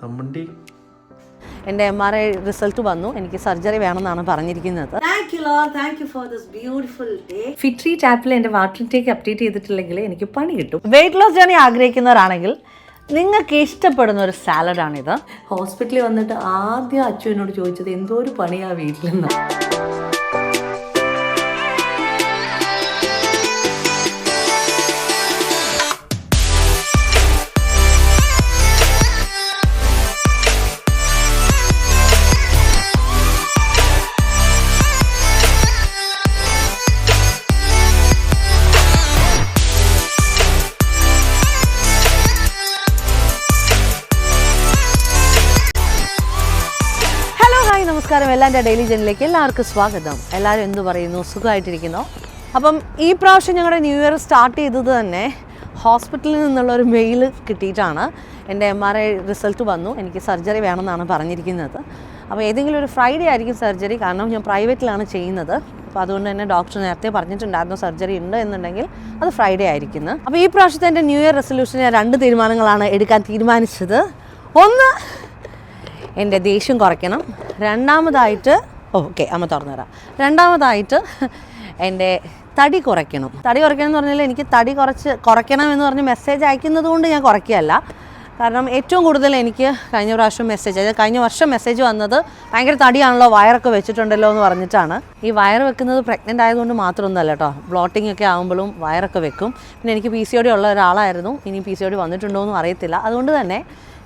അമ്മണ്ടി എൻ്റെ MRI result വന്നു. എനിക്ക് സർജറി വേണമെന്നാണ് പറഞ്ഞിരിക്കുന്നത്. ഫിട്രീറ്റ് ആപ്പിൽ എൻ്റെ വാട്ടർ ഇൻടേക്ക് അപ്ഡേറ്റ് ചെയ്തിട്ടില്ലെങ്കിൽ എനിക്ക് പണി കിട്ടും. വെയിറ്റ് ലോസ് ജേർണി ആഗ്രഹിക്കുന്നവരാണെങ്കിൽ നിങ്ങൾക്ക് ഇഷ്ടപ്പെടുന്ന ഒരു സാലഡാണിത്. ഹോസ്പിറ്റലിൽ വന്നിട്ട് ആദ്യം അച്ചു എന്നോട് ചോദിച്ചത് എന്തോ ഒരു പണിയാണ് വീട്ടിലെന്ന്. നമസ്കാരം, എൻ്റെ ഡെയിലി ജേർണിയിലേക്ക് എല്ലാവർക്കും സ്വാഗതം. എല്ലാവരും എന്തു പറയുന്നു? സുഖമായിട്ടിരിക്കുന്നു. അപ്പം ഈ പ്രാവശ്യം ഞങ്ങളുടെ ന്യൂ ഇയർ സ്റ്റാർട്ട് ചെയ്തത് തന്നെ ഹോസ്പിറ്റലിൽ നിന്നുള്ള ഒരു മെയിൽ കിട്ടിയിട്ടാണ്. എൻ്റെ MRI റിസൾട്ട് വന്നു. എനിക്ക് സർജറി വേണമെന്നാണ് പറഞ്ഞിരിക്കുന്നത്. അപ്പോൾ ഏതെങ്കിലും ഒരു ഫ്രൈഡേ ആയിരിക്കും സർജറി, കാരണം ഞാൻ പ്രൈവറ്റിലാണ് ചെയ്യുന്നത്. അപ്പോൾ അതുകൊണ്ട് തന്നെ ഡോക്ടർ നേരത്തെ പറഞ്ഞിട്ടുണ്ടായിരുന്നു സർജറി ഉണ്ട് എന്നുണ്ടെങ്കിൽ അത് ഫ്രൈഡേ ആയിരിക്കുന്നു. അപ്പോൾ ഈ പ്രാവശ്യത്തെ എൻ്റെ ന്യൂ ഇയർ റെസൊല്യൂഷൻ ഞാൻ 2 തീരുമാനങ്ങളാണ് എടുക്കാൻ തീരുമാനിച്ചത്. ഒന്ന്, എൻ്റെ ദേഷ്യം കുറയ്ക്കണം. രണ്ടാമതായിട്ട് അമ്മ തുറന്നു തരാം. രണ്ടാമതായിട്ട് എൻ്റെ തടി കുറയ്ക്കണം. തടി കുറയ്ക്കണം എന്ന് പറഞ്ഞാൽ എനിക്ക് തടി കുറയ്ക്കണം എന്ന് പറഞ്ഞ് മെസ്സേജ് അയക്കുന്നത് കൊണ്ട് ഞാൻ കുറയ്ക്കുകയല്ല. കാരണം ഏറ്റവും കൂടുതൽ എനിക്ക് കഴിഞ്ഞ വർഷം മെസ്സേജ് വന്നത് ഭയങ്കര തടിയാണല്ലോ, വയറൊക്കെ വെച്ചിട്ടുണ്ടല്ലോ എന്ന് പറഞ്ഞിട്ടാണ്. ഈ വയറ് വെക്കുന്നത് പ്രഗ്നൻ്റ് ആയതുകൊണ്ട് മാത്രമൊന്നുമല്ല കേട്ടോ, ബ്ലോട്ടിംഗ് ഒക്കെ ആകുമ്പോഴും വയറൊക്കെ വെക്കും. പിന്നെ എനിക്ക് PCOD ഉള്ള ഒരാളായിരുന്നു. ഇനി PCOD വന്നിട്ടുണ്ടോ എന്നും അറിയത്തില്ല. അതുകൊണ്ട് തന്നെ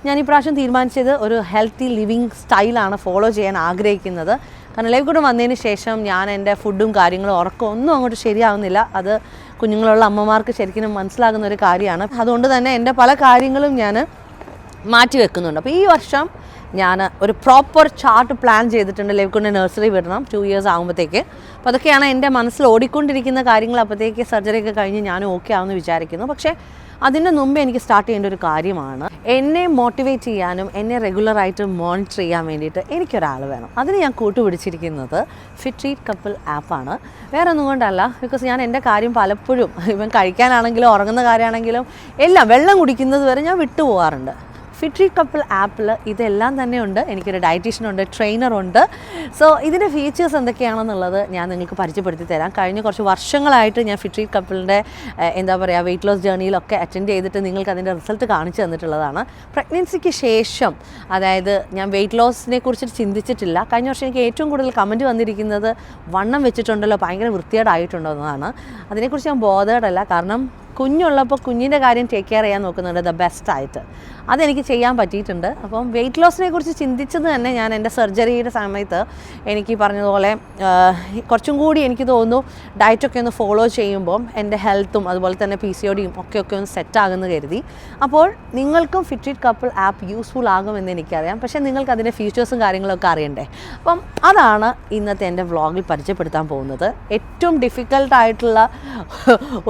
ഞാൻ ഈ പ്രാവശ്യം തീരുമാനിച്ചത് ഒരു ഹെൽത്തി ലിവിങ് സ്റ്റൈലാണ് ഫോളോ ചെയ്യാൻ ആഗ്രഹിക്കുന്നത്. കാരണം ലൈഫ് കൂടെ വന്നതിന് ശേഷം ഞാൻ എൻ്റെ ഫുഡും കാര്യങ്ങളും ഉറക്കം ഒന്നും അങ്ങോട്ട് ശരിയാവുന്നില്ല. അത് കുഞ്ഞുങ്ങളുള്ള അമ്മമാർക്ക് ശരിക്കും മനസ്സിലാകുന്ന ഒരു കാര്യമാണ്. അതുകൊണ്ട് തന്നെ എൻ്റെ പല കാര്യങ്ങളും ഞാൻ മാറ്റി വെക്കുന്നുണ്ട്. അപ്പോൾ ഈ വർഷം ഞാൻ ഒരു പ്രോപ്പർ ചാർട്ട് പ്ലാൻ ചെയ്തിട്ടുണ്ട്. ലൈഫ് കൊണ്ട് നഴ്സറി വിടണം 2 ഇയേഴ്സ് ആകുമ്പോഴത്തേക്ക്. അപ്പോൾ അതൊക്കെയാണ് എൻ്റെ മനസ്സിൽ ഓടിക്കൊണ്ടിരിക്കുന്ന കാര്യങ്ങൾ. അപ്പോഴത്തേക്ക് സർജറി ഒക്കെ കഴിഞ്ഞ് ഞാനും ഓക്കെ ആവുമെന്ന് വിചാരിക്കുന്നു. പക്ഷേ അതിൻ്റെ മുമ്പേ എനിക്ക് സ്റ്റാർട്ട് ചെയ്യേണ്ട ഒരു കാര്യമാണ്, എന്നെ മോട്ടിവേറ്റ് ചെയ്യാനും എന്നെ റെഗുലറായിട്ട് മോണിറ്റർ ചെയ്യാൻ വേണ്ടിയിട്ട് എനിക്കൊരാൾ വേണം. അതിന് ഞാൻ കൂട്ടുപിടിച്ചിരിക്കുന്നത് ഫിട്രീറ്റ് കപ്പിൾ ആപ്പാണ്. വേറെ ഒന്നും കൊണ്ടല്ല, ബിക്കോസ് ഞാൻ എൻ്റെ കാര്യം പലപ്പോഴും ഇവൻ കഴിക്കാനാണെങ്കിലും ഉറങ്ങുന്ന കാര്യമാണെങ്കിലും എല്ലാം വെള്ളം കുടിക്കുന്നത് വരെ ഞാൻ വിട്ടുപോകാറുണ്ട്. ഫിട്രീറ്റ് കപ്പിൾ ആപ്പിൽ ഇതെല്ലാം തന്നെ ഉണ്ട്. എനിക്കൊരു ഡയറ്റീഷ്യനുണ്ട്, ട്രെയിനറുണ്ട്. സോ ഇതിൻ്റെ ഫീച്ചേഴ്സ് എന്തൊക്കെയാണെന്നുള്ളത് ഞാൻ നിങ്ങൾക്ക് പരിചയപ്പെടുത്തി തരാം. കഴിഞ്ഞ കുറച്ച് വർഷങ്ങളായിട്ട് ഞാൻ ഫിട്രീറ്റ് കപ്പിളിൻ്റെ വെയിറ്റ് ലോസ് ജേർണിയിലൊക്കെ അറ്റൻഡ് ചെയ്തിട്ട് നിങ്ങൾക്ക് അതിൻ്റെ റിസൾട്ട് കാണിച്ചു തന്നിട്ടുള്ളതാണ്. പ്രഗ്നൻസിക്ക് ശേഷം, അതായത് ഞാൻ വെയിറ്റ് ലോസിനെ കുറിച്ചിട്ട് ചിന്തിച്ചിട്ടില്ല. കഴിഞ്ഞ വർഷം എനിക്ക് ഏറ്റവും കൂടുതൽ കമൻറ്റ് വന്നിരിക്കുന്നത് വണ്ണം വെച്ചിട്ടുണ്ടല്ലോ, ഭയങ്കര വൃത്തികേടായിട്ടുണ്ടോ എന്നതാണ്. അതിനെക്കുറിച്ച് ഞാൻ ബോധേഡല്ല. കാരണം കുഞ്ഞുള്ളപ്പോൾ കുഞ്ഞിൻ്റെ കാര്യം ടേക്ക് കെയർ ചെയ്യാൻ നോക്കുന്നുണ്ട് ദ ബെസ്റ്റായിട്ട്. അതെനിക്ക് ചെയ്യാൻ പറ്റിയിട്ടുണ്ട്. അപ്പം വെയിറ്റ് ലോസിനെ കുറിച്ച് ചിന്തിച്ചത് തന്നെ ഞാൻ എൻ്റെ സർജറിയുടെ സമയത്ത് എനിക്ക് പറഞ്ഞതുപോലെ കുറച്ചും കൂടി എനിക്ക് തോന്നുന്നു ഡയറ്റൊക്കെ ഒന്ന് ഫോളോ ചെയ്യുമ്പം എൻ്റെ ഹെൽത്തും അതുപോലെ തന്നെ PCODയും ഒക്കെ ഒന്ന് സെറ്റാകുമെന്ന് കരുതി. അപ്പോൾ നിങ്ങൾക്കും ഫിട്രീറ്റ് കപ്പിൾ ആപ്പ് യൂസ്ഫുൾ ആകുമെന്ന് എനിക്കറിയാം. പക്ഷേ നിങ്ങൾക്ക് അതിൻ്റെ ഫീച്ചേഴ്സും കാര്യങ്ങളൊക്കെ അറിയണ്ടേ. അപ്പം അതാണ് ഇന്നത്തെ എൻ്റെ വ്ളോഗിൽ പരിചയപ്പെടുത്താൻ പോകുന്നത്. ഏറ്റവും ഡിഫിക്കൽട്ടായിട്ടുള്ള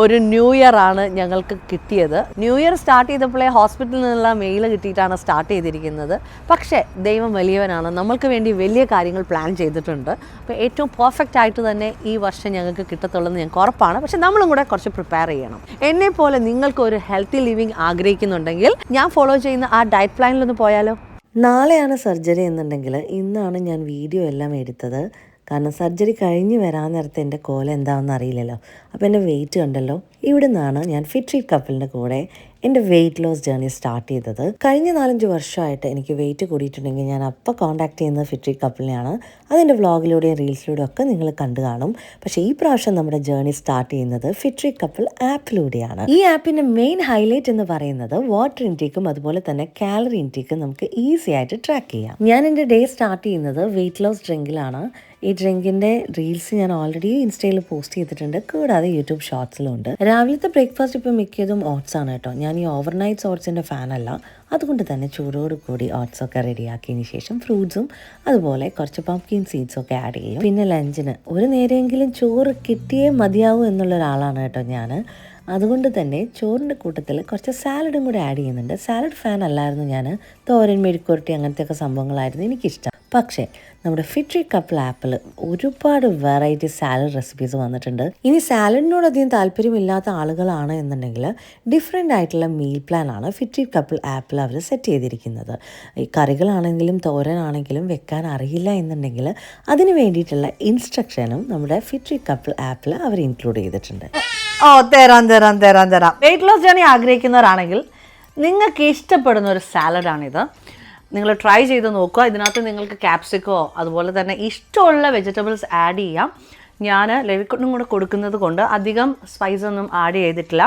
ഒരു ന്യൂ ഇയർ ആണ് ഞങ്ങൾക്ക് കിട്ടിയത്. ന്യൂ ഇയർ സ്റ്റാർട്ട് ചെയ്തപ്പോഴേ ഹോസ്പിറ്റലിൽ നിന്നുള്ള മെയിൽ കിട്ടിയിട്ടാണ് സ്റ്റാർട്ട് ചെയ്തിരിക്കുന്നത്. പക്ഷേ ദൈവം വലിയവനാണ്, നമ്മൾക്ക് വേണ്ടി വലിയ കാര്യങ്ങൾ പ്ലാൻ ചെയ്തിട്ടുണ്ട്. അപ്പോൾ ഏറ്റവും പെർഫെക്റ്റ് ആയിട്ട് തന്നെ ഈ വർഷം ഞങ്ങൾക്ക് കിട്ടത്തുള്ളൂ എന്ന് ഞങ്ങൾക്ക് ഉറപ്പാണ്. പക്ഷേ നമ്മളും കൂടെ കുറച്ച് പ്രിപ്പയർ ചെയ്യണം. എന്നെപ്പോലെ നിങ്ങൾക്ക് ഒരു ഹെൽത്തി ലിവിങ് ആഗ്രഹിക്കുന്നുണ്ടെങ്കിൽ ഞാൻ ഫോളോ ചെയ്യുന്ന ആ ഡയറ്റ് പ്ലാനിലൊന്ന് പോയാലോ. നാളെയാണ് സർജറി എന്നുണ്ടെങ്കിൽ ഇന്നാണ് ഞാൻ വീഡിയോ എല്ലാം എടുത്തത്. കാരണം സർജറി കഴിഞ്ഞ് വരാൻ നേരത്തെ എൻ്റെ കോലം എന്താണെന്ന് അറിയില്ലല്ലോ. അപ്പോൾ എൻ്റെ വെയിറ്റ് കണ്ടല്ലോ. ഇവിടെ നിന്നാണ് ഞാൻ ഫിട്രീറ്റ് കപ്പിളിൻ്റെ കൂടെ എൻ്റെ വെയിറ്റ് ലോസ് ജേർണി സ്റ്റാർട്ട് ചെയ്തത്. കഴിഞ്ഞ 4-5 വർഷമായിട്ട് എനിക്ക് വെയിറ്റ് കൂടിയിട്ടുണ്ടെങ്കിൽ ഞാൻ അപ്പോൾ കോൺടാക്ട് ചെയ്യുന്നത് ഫിട്രീറ്റ് കപ്പിളിനെയാണ്. അതിൻ്റെ വ്ളോഗിലൂടെയും റീൽസിലൂടെയും ഒക്കെ നിങ്ങൾ കണ്ടു കാണും. പക്ഷേ ഈ പ്രാവശ്യം നമ്മുടെ ജേർണി സ്റ്റാർട്ട് ചെയ്യുന്നത് ഫിട്രീറ്റ് കപ്പിൾ ആപ്പിലൂടെയാണ്. ഈ ആപ്പിൻ്റെ മെയിൻ ഹൈലൈറ്റ് എന്ന് പറയുന്നത് വാട്ടർ ഇൻടേക്കും അതുപോലെ തന്നെ കാലറി ഇൻടേക്കും നമുക്ക് ഈസി ആയിട്ട് ട്രാക്ക് ചെയ്യാം. ഞാൻ എൻ്റെ ഡേ സ്റ്റാർട്ട് ചെയ്യുന്നത് വെയിറ്റ് ലോസ് ഡ്രിങ്കിലാണ്. ഈ ഡ്രിങ്കിൻ്റെ റീൽസ് ഞാൻ ഓൾറെഡി ഇൻസ്റ്റയിൽ പോസ്റ്റ് ചെയ്തിട്ടുണ്ട്, കൂടാതെ യൂട്യൂബ് ഷോർട്സിലും ഉണ്ട്. രാവിലത്തെ ബ്രേക്ക്ഫാസ്റ്റ് ഇപ്പോൾ മിക്കതും ഓട്സ് ആണ് കേട്ടോ. ഞാൻ ഈ ഓവർനൈറ്റ്സ് ഓട്സിൻ്റെ ഫാനല്ല. അതുകൊണ്ട് തന്നെ ചൂടോട് കൂടി ഓട്സൊക്കെ റെഡിയാക്കിയതിന് ശേഷം ഫ്രൂട്ട്സും അതുപോലെ കുറച്ച് പംകിൻ സീഡ്സൊക്കെ ആഡ് ചെയ്യും. പിന്നെ ലഞ്ചിന് ഒരു നേരമെങ്കിലും ചോറ് കിട്ടിയേ മതിയാവൂ എന്നുള്ള ഒരാളാണ് കേട്ടോ ഞാൻ. അതുകൊണ്ട് തന്നെ ചോറിൻ്റെ കൂട്ടത്തിൽ കുറച്ച് സാലഡും കൂടെ ആഡ് ചെയ്യുന്നുണ്ട്. സാലഡ് ഫാൻ അല്ലായിരുന്നു ഞാൻ. തോരൻ, മെഴുക്കുവരട്ടി അങ്ങനത്തെയൊക്കെ സംഭവങ്ങളായിരുന്നു എനിക്കിഷ്ടം. പക്ഷേ നമ്മുടെ ഫിട്രി കപ്പിൾ ആപ്പിൽ ഒരുപാട് വെറൈറ്റി സാലഡ് റെസിപ്പീസ് വന്നിട്ടുണ്ട്. ഇനി സാലഡിനോട് അധികം താല്പര്യമില്ലാത്ത ആളുകളാണ് എന്നുണ്ടെങ്കിൽ ഡിഫറെൻ്റ് ആയിട്ടുള്ള മീൽ പ്ലാൻ ആണ് ഫിട്രി കപ്പിൾ ആപ്പിൽ അവർ സെറ്റ് ചെയ്തിരിക്കുന്നത്. ഈ കറികളാണെങ്കിലും തോരനാണെങ്കിലും വെക്കാൻ അറിയില്ല എന്നുണ്ടെങ്കിൽ അതിന് വേണ്ടിയിട്ടുള്ള ഇൻസ്ട്രക്ഷനും നമ്മുടെ ഫിട്രി കപ്പിൾ ആപ്പിൽ അവർ ഇൻക്ലൂഡ് ചെയ്തിട്ടുണ്ട്. തരാം. വെയിറ്റ് ലോസ് ജേർണി ആഗ്രഹിക്കുന്നവരാണെങ്കിൽ നിങ്ങൾക്ക് ഇഷ്ടപ്പെടുന്ന ഒരു സാലഡാണിത്. നിങ്ങൾ ട്രൈ ചെയ്ത് നോക്കുക. ഇതിനകത്ത് നിങ്ങൾക്ക് ക്യാപ്സിക്കോ അതുപോലെ തന്നെ ഇഷ്ടമുള്ള വെജിറ്റബിൾസ് ആഡ് ചെയ്യാം. ഞാൻ ലെവിക്കുട്ടിനും കൂടെ കൊടുക്കുന്നത് കൊണ്ട് അധികം സ്പൈസ് ഒന്നും ആഡ് ചെയ്തിട്ടില്ല.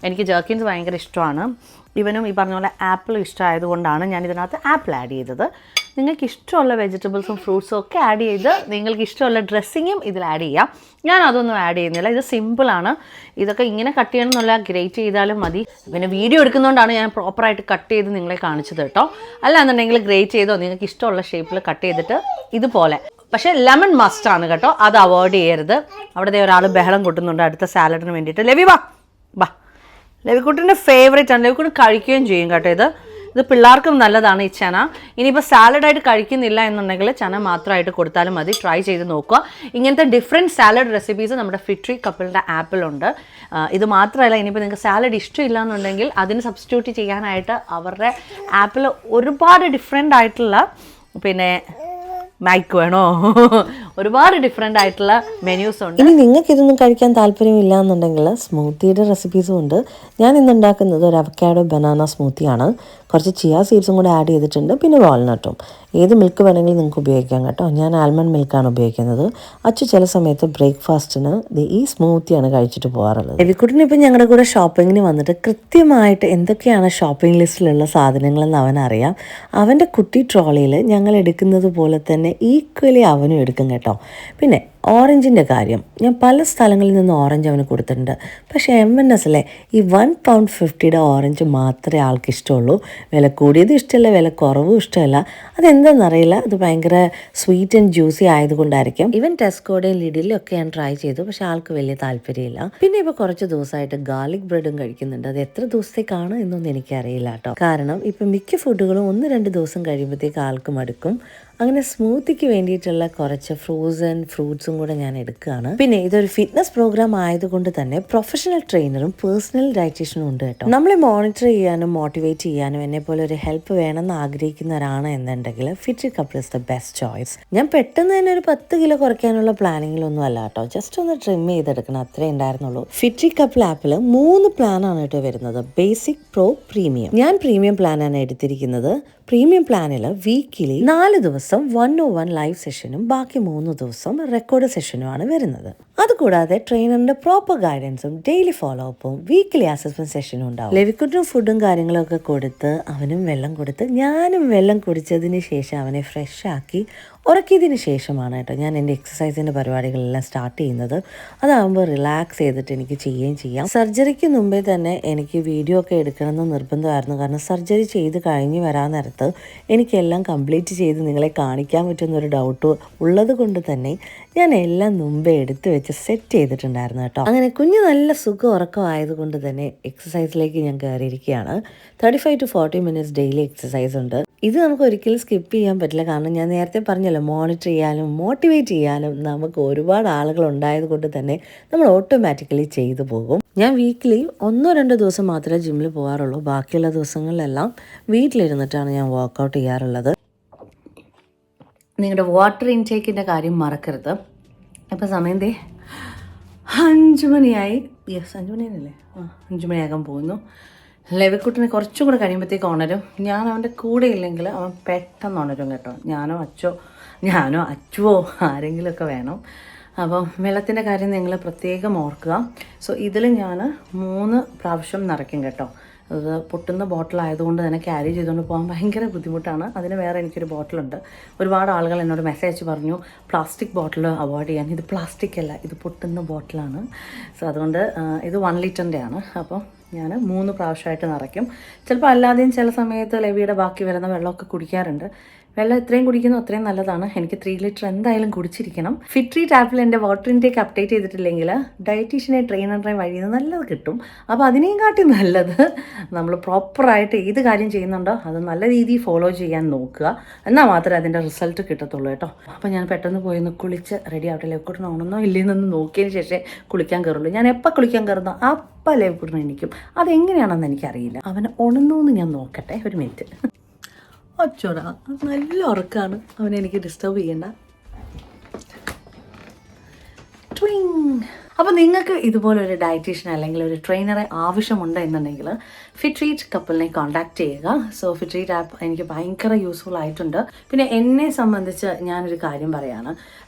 എനിക്ക് ജർക്കിൻസ് ഭയങ്കര ഇഷ്ടമാണ്. ഇവനും ഈ പറഞ്ഞ പോലെ ആപ്പിൾ ഇഷ്ടമായതുകൊണ്ടാണ് ഞാൻ ഇതിനകത്ത് ആപ്പിൾ ആഡ് ചെയ്തത്. നിങ്ങൾക്ക് ഇഷ്ടമുള്ള വെജിറ്റബിൾസും ഫ്രൂട്ട്സും ഒക്കെ ആഡ് ചെയ്ത് നിങ്ങൾക്ക് ഇഷ്ടമുള്ള ഡ്രസ്സിങ്ങും ഇതിൽ ആഡ് ചെയ്യാം. ഞാൻ അതൊന്നും ആഡ് ചെയ്യുന്നില്ല. ഇത് സിമ്പിളാണ്. ഇതൊക്കെ ഇങ്ങനെ കട്ട് ചെയ്യണമെന്നുള്ള ഗ്രേറ്റ് ചെയ്താലും മതി. പിന്നെ വീഡിയോ എടുക്കുന്നതുകൊണ്ടാണ് ഞാൻ പ്രോപ്പറായിട്ട് കട്ട് ചെയ്ത് നിങ്ങളെ കാണിച്ചത് കേട്ടോ. അല്ലാന്നുണ്ടെങ്കിൽ ഗ്രേറ്റ് ചെയ്തോ നിങ്ങൾക്ക് ഇഷ്ടമുള്ള ഷേപ്പിൽ കട്ട് ചെയ്തിട്ട് ഇതുപോലെ. പക്ഷേ ലെമൺ മസ്റ്റാണ് കേട്ടോ, അത് അവോയ്ഡ് ചെയ്യരുത്. അവിടെ ഒരാൾ ബഹളം കൊട്ടുന്നുണ്ട് അടുത്ത സാലഡിന് വേണ്ടിയിട്ട്. ലെവി വാ. ലെവിക്കുട്ടിൻ്റെ ഫേവറേറ്റ് ആണ്. ലെവിക്കുട്ടി കഴിക്കുകയും ചെയ്യും കേട്ടോ. ഇത് പിള്ളേർക്കും നല്ലതാണ് ഈ ചന. ഇനിയിപ്പോൾ സാലഡായിട്ട് കഴിക്കുന്നില്ല എന്നുണ്ടെങ്കിൽ ചന മാത്രമായിട്ട് കൊടുത്താലും മതി. ട്രൈ ചെയ്ത് നോക്കുക. ഇങ്ങനത്തെ ഡിഫറെൻറ്റ് സാലഡ് റെസിപ്പീസ് നമ്മുടെ ഫിട്രി കപ്പിളിൻ്റെ ആപ്പിലുണ്ട്. ഇത് മാത്രമല്ല, ഇനിയിപ്പോൾ നിങ്ങൾക്ക് സാലഡ് ഇഷ്ടമില്ല എന്നുണ്ടെങ്കിൽ അതിന് സബ്സ്റ്റിറ്റ്യൂട്ട് ചെയ്യാനായിട്ട് അവരുടെ ആപ്പിൽ ഒരുപാട് ഡിഫറെൻ്റ് ആയിട്ടുള്ള പിന്നെ മൈക്ക് വേണോ ഒരുപാട് ഡിഫറെൻ്റ് ആയിട്ടുള്ള മെനൂസ് ഉണ്ട്. ഇനി നിങ്ങൾക്ക് ഇതൊന്നും കഴിക്കാൻ താല്പര്യമില്ല എന്നുണ്ടെങ്കിൽ സ്മൂത്തിയുടെ റെസിപ്പീസും ഉണ്ട്. ഞാൻ ഇന്ന് ഉണ്ടാക്കുന്നത് ഒരു അവക്കാഡോ ബനാന സ്മൂത്തിയാണ്. കുറച്ച് ചിയ സീഡ്സും കൂടെ ആഡ് ചെയ്തിട്ടുണ്ട്, പിന്നെ വാൾനട്ടും. ഏത് മിൽക്ക് വേണമെങ്കിലും നിങ്ങൾക്ക് ഉപയോഗിക്കാം കേട്ടോ. ഞാൻ ആൽമണ്ട് മിൽക്കാണ് ഉപയോഗിക്കുന്നത്. അച്ചു ചില സമയത്ത് ബ്രേക്ക്ഫാസ്റ്റിന് ഈ സ്മൂത്തിയാണ് കഴിച്ചിട്ട് പോകാറുള്ളത്. രവിക്കുട്ടിന് ഇപ്പം ഞങ്ങളുടെ കൂടെ ഷോപ്പിങ്ങിന് വന്നിട്ട് കൃത്യമായിട്ട് എന്തൊക്കെയാണ് ഷോപ്പിംഗ് ലിസ്റ്റിലുള്ള സാധനങ്ങളെന്ന് അവനറിയാം. അവൻ്റെ കുട്ടി ട്രോളിയിൽ ഞങ്ങൾ എടുക്കുന്നത് പോലെ തന്നെ ഈക്വലി അവനും എടുക്കും കേട്ടോ. പിന്നെ ഓറഞ്ചിൻ്റെ കാര്യം, ഞാൻ പല സ്ഥലങ്ങളിൽ നിന്ന് ഓറഞ്ച് അവന് കൊടുത്തിട്ടുണ്ട്. പക്ഷേ എംഎൻഎസിലെ ഈ £1.50 ഓറഞ്ച് മാത്രമേ ആൾക്ക് ഇഷ്ടമുള്ളൂ. വില കൂടിയത് ഇഷ്ടമല്ല, വില കുറവും ഇഷ്ടമല്ല. അതെന്താണെന്നറിയില്ല. അത് ഭയങ്കര സ്വീറ്റ് ആൻഡ് ജ്യൂസി ആയതുകൊണ്ടായിരിക്കും. ഈവൻ ടെസ്കോഡയും ലിഡിലും ഒക്കെ ഞാൻ ട്രൈ ചെയ്തു, പക്ഷേ ആൾക്ക് വലിയ താല്പര്യമില്ല. പിന്നെ ഇപ്പോൾ കുറച്ച് ദിവസമായിട്ട് ഗാർലിക് ബ്രെഡും കഴിക്കുന്നുണ്ട്. അത് എത്ര ദിവസത്തേക്കാണ് എന്നൊന്നും എനിക്കറിയില്ല കേട്ടോ. കാരണം ഇപ്പം മിക്ക ഫുഡുകളും 1-2 ദിവസം കഴിയുമ്പോഴത്തേക്ക് ആൾക്ക് മടുക്കും. അങ്ങനെ സ്മൂത്തിക്ക് വേണ്ടിയിട്ടുള്ള കുറച്ച് ഫ്രോസൺ ഫ്രൂട്ട്സും കൂടെ ഞാൻ എടുക്കുകയാണ്. പിന്നെ ഇതൊരു ഫിറ്റ്നസ് പ്രോഗ്രാം ആയതുകൊണ്ട് തന്നെ പ്രൊഫഷണൽ ട്രെയിനറും പേഴ്സണൽ ഡയറ്റീഷ്യനും ഉണ്ട് കേട്ടോ. നമ്മളെ മോണിറ്റർ ചെയ്യാനും മോട്ടിവേറ്റ് ചെയ്യാനും എന്നെ പോലെ ഒരു ഹെൽപ്പ് വേണമെന്ന് ആഗ്രഹിക്കുന്നവരാണ് എന്നുണ്ടെങ്കിൽ ഫിട്രി couple is the best choice. ഞാൻ പെട്ടെന്ന് തന്നെ ഒരു 10 കിലോ കുറയ്ക്കാനുള്ള പ്ലാനിങ്ങിലൊന്നും അല്ല കേട്ടോ. ജസ്റ്റ് ഒന്ന് ട്രിം ചെയ്തെടുക്കണം, അത്രേ ഉണ്ടായിരുന്നുള്ളൂ. ഫിട്രി കപ്പിൾ ആപ്പിൽ 3 പ്ലാനാണ് കേട്ടോ വരുന്നത്. Basic, pro, premium. ഞാൻ പ്രീമിയം പ്ലാനാണ് എടുത്തിരിക്കുന്നത്. പ്രീമിയം പ്ലാനിൽ വീക്കിലി 4 ദിവസം 101 ലൈവ് സെഷനും ബാക്കി 3 ദിവസം റെക്കോർഡ് സെഷനുമാണ് വരുന്നത്. അതുകൂടാതെ ട്രെയിനറിന്റെ പ്രോപ്പർ ഗൈഡൻസും ഡെയിലി ഫോളോ അപ്പും വീക്കിലി അസസ്മെന്റ് സെഷനും ഉണ്ടാവും. ലെവിക്കുട്ടിനും ഫുഡും കാര്യങ്ങളൊക്കെ കൊടുത്ത് അവനും വെള്ളം കൊടുത്ത് ഞാനും വെള്ളം കുടിച്ചതിന് ശേഷം അവനെ ഫ്രഷ് ആക്കി ഉറക്കിയതിന് ശേഷമാണ് കേട്ടോ ഞാൻ എൻ്റെ എക്സസൈസിൻ്റെ പരിപാടികളെല്ലാം സ്റ്റാർട്ട് ചെയ്യുന്നത്. അതാകുമ്പോൾ റിലാക്സ് ചെയ്തിട്ട് എനിക്ക് ചെയ്യുകയും ചെയ്യാം. സർജറിക്ക് മുമ്പേ തന്നെ എനിക്ക് വീഡിയോ ഒക്കെ എടുക്കണമെന്ന് നിർബന്ധമായിരുന്നു. കാരണം സർജറി ചെയ്ത് കഴിഞ്ഞ് വരാൻ നേരത്ത് എനിക്കെല്ലാം കംപ്ലീറ്റ് ചെയ്ത് നിങ്ങളെ കാണിക്കാൻ പറ്റുന്നൊരു ഡൗട്ട് ഉള്ളത് കൊണ്ട് തന്നെ ഞാൻ എല്ലാം മുമ്പേ എടുത്ത് വെച്ച് സെറ്റ് ചെയ്തിട്ടുണ്ടായിരുന്നു കേട്ടോ. അങ്ങനെ കുഞ്ഞ് നല്ല സുഖം ഉറക്കമായതുകൊണ്ട് തന്നെ എക്സസൈസിലേക്ക് ഞാൻ കയറിയിരിക്കുകയാണ്. 35 to 40 minutes ഡെയിലി എക്സസൈസ് ഉണ്ട്. ഇത് നമുക്ക് ഒരിക്കലും സ്കിപ്പ് ചെയ്യാൻ പറ്റില്ല. കാരണം ഞാൻ നേരത്തെ പറഞ്ഞല്ലോ, മോണിറ്റർ ചെയ്യാനും മോട്ടിവേറ്റ് ചെയ്യാനും നമുക്ക് ഒരുപാട് ആളുകൾ ഉണ്ടായത് കൊണ്ട് തന്നെ നമ്മൾ ഓട്ടോമാറ്റിക്കലി ചെയ്തു പോകും. ഞാൻ വീക്കിലി 1-2 ദിവസം മാത്രമേ ജിമ്മിൽ പോകാറുള്ളൂ. ബാക്കിയുള്ള ദിവസങ്ങളിലെല്ലാം വീട്ടിലിരുന്നിട്ടാണ് ഞാൻ വർക്കൗട്ട് ചെയ്യാറുള്ളത്. നിങ്ങളുടെ വാട്ടർ ഇൻടേക്കിൻ്റെ കാര്യം മറക്കരുത്. ഇപ്പം സമയം 5 മണിയായി. 5 മണിയല്ലേ? 5 മണിയാകാൻ പോകുന്നു. ലെവിക്കുട്ടിനെ കുറച്ചും കൂടെ കഴിയുമ്പോഴത്തേക്ക് ഉണരും. ഞാൻ അവൻ്റെ കൂടെ ഇല്ലെങ്കിൽ അവൻ പെട്ടെന്ന് ഉണരും കേട്ടോ. ഞാനോ അച്ചുവോ ആരെങ്കിലുമൊക്കെ വേണം. അപ്പം വെള്ളത്തിൻ്റെ കാര്യം നിങ്ങൾ പ്രത്യേകം ഓർക്കുക. സോ ഇതിൽ ഞാൻ 3 പ്രാവശ്യം നിറയ്ക്കും കേട്ടോ. അത് പൊട്ടുന്ന ബോട്ടിലായതുകൊണ്ട് തന്നെ ക്യാരി ചെയ്തുകൊണ്ട് പോകാൻ ഭയങ്കര ബുദ്ധിമുട്ടാണ്. അതിന് വേറെ എനിക്കൊരു ബോട്ടിലുണ്ട്. ഒരുപാട് ആളുകൾ എന്നോട് മെസ്സേജ് പറഞ്ഞു പ്ലാസ്റ്റിക് ബോട്ടിൽ അവോയ്ഡ് ചെയ്യാൻ. ഇത് പ്ലാസ്റ്റിക് അല്ല, ഇത് പൊട്ടുന്ന ബോട്ടിലാണ്. സോ അതുകൊണ്ട് ഇത് 1 ലിറ്ററിൻ്റെ ആണ്. അപ്പം ഞാൻ 3 പ്രാവശ്യമായിട്ട് നിറയ്ക്കും. ചിലപ്പോൾ അല്ലാതെയും ചില സമയത്ത് ലെവിയുടെ ബാക്കി വരുന്ന വെള്ളമൊക്കെ കുടിക്കാറുണ്ട്. വെള്ളം എത്രയും കുടിക്കുന്നോ അത്രയും നല്ലതാണ്. എനിക്ക് 3 ലിറ്റർ എന്തായാലും കുടിച്ചിരിക്കണം. ഫിട്രീറ്റ് ആപ്പിൽ എൻ്റെ വാട്ടർ ഇൻടേക്ക് അപ്ഡേറ്റ് ചെയ്തിട്ടില്ലെങ്കിൽ ഡയറ്റീഷ്യനെ ട്രെയിനറിനെ വഴിയിൽ നിന്ന് നല്ലത് കിട്ടും. അപ്പോൾ അതിനെയും കാട്ടി നല്ലത് നമ്മൾ പ്രോപ്പറായിട്ട് ഏത് കാര്യം ചെയ്യുന്നുണ്ടോ അത് നല്ല രീതിയിൽ ഫോളോ ചെയ്യാൻ നോക്കുക. എന്നാൽ മാത്രമേ അതിൻ്റെ റിസൾട്ട് കിട്ടത്തുള്ളൂ കേട്ടോ. അപ്പോൾ ഞാൻ പെട്ടെന്ന് പോയി ഒന്ന് കുളിച്ച് റെഡി ആവട്ടെ. ലേവക്കുട്ടൻ ഉണന്നോ ഇല്ലെന്നൊന്ന് നോക്കിയതിന് ശേഷമേ കുളിക്കാൻ കയറുള്ളൂ. ഞാൻ എപ്പോൾ കുളിക്കാൻ കയറുന്നോ അപ്പം ലേവക്കുട്ടൻ എണീക്കും. അതെങ്ങനെയാണെന്ന് എനിക്കറിയില്ല. അവൻ ഉണന്നു എന്ന് ഞാൻ നോക്കട്ടെ, ഒരു മിനിറ്റ്. അച്ചോടാ നല്ല ഉറക്കമാണ്, അവനെനിക്ക് ഡിസ്റ്റർബ് ചെയ്യണ്ട. അപ്പോൾ നിങ്ങൾക്ക് ഇതുപോലൊരു ഡയറ്റീഷ്യൻ അല്ലെങ്കിൽ ഒരു ട്രെയിനറെ ആവശ്യമുണ്ട് എന്നുണ്ടെങ്കിൽ ഫിട്രീറ്റ് കപ്പിളിനെ കോൺടാക്ട് ചെയ്യുക. സോ ഫിട്രീറ്റ് ആപ്പ് എനിക്ക് ഭയങ്കര യൂസ്ഫുൾ ആയിട്ടുണ്ട്. പിന്നെ എന്നെ സംബന്ധിച്ച് ഞാനൊരു കാര്യം പറയാണ്.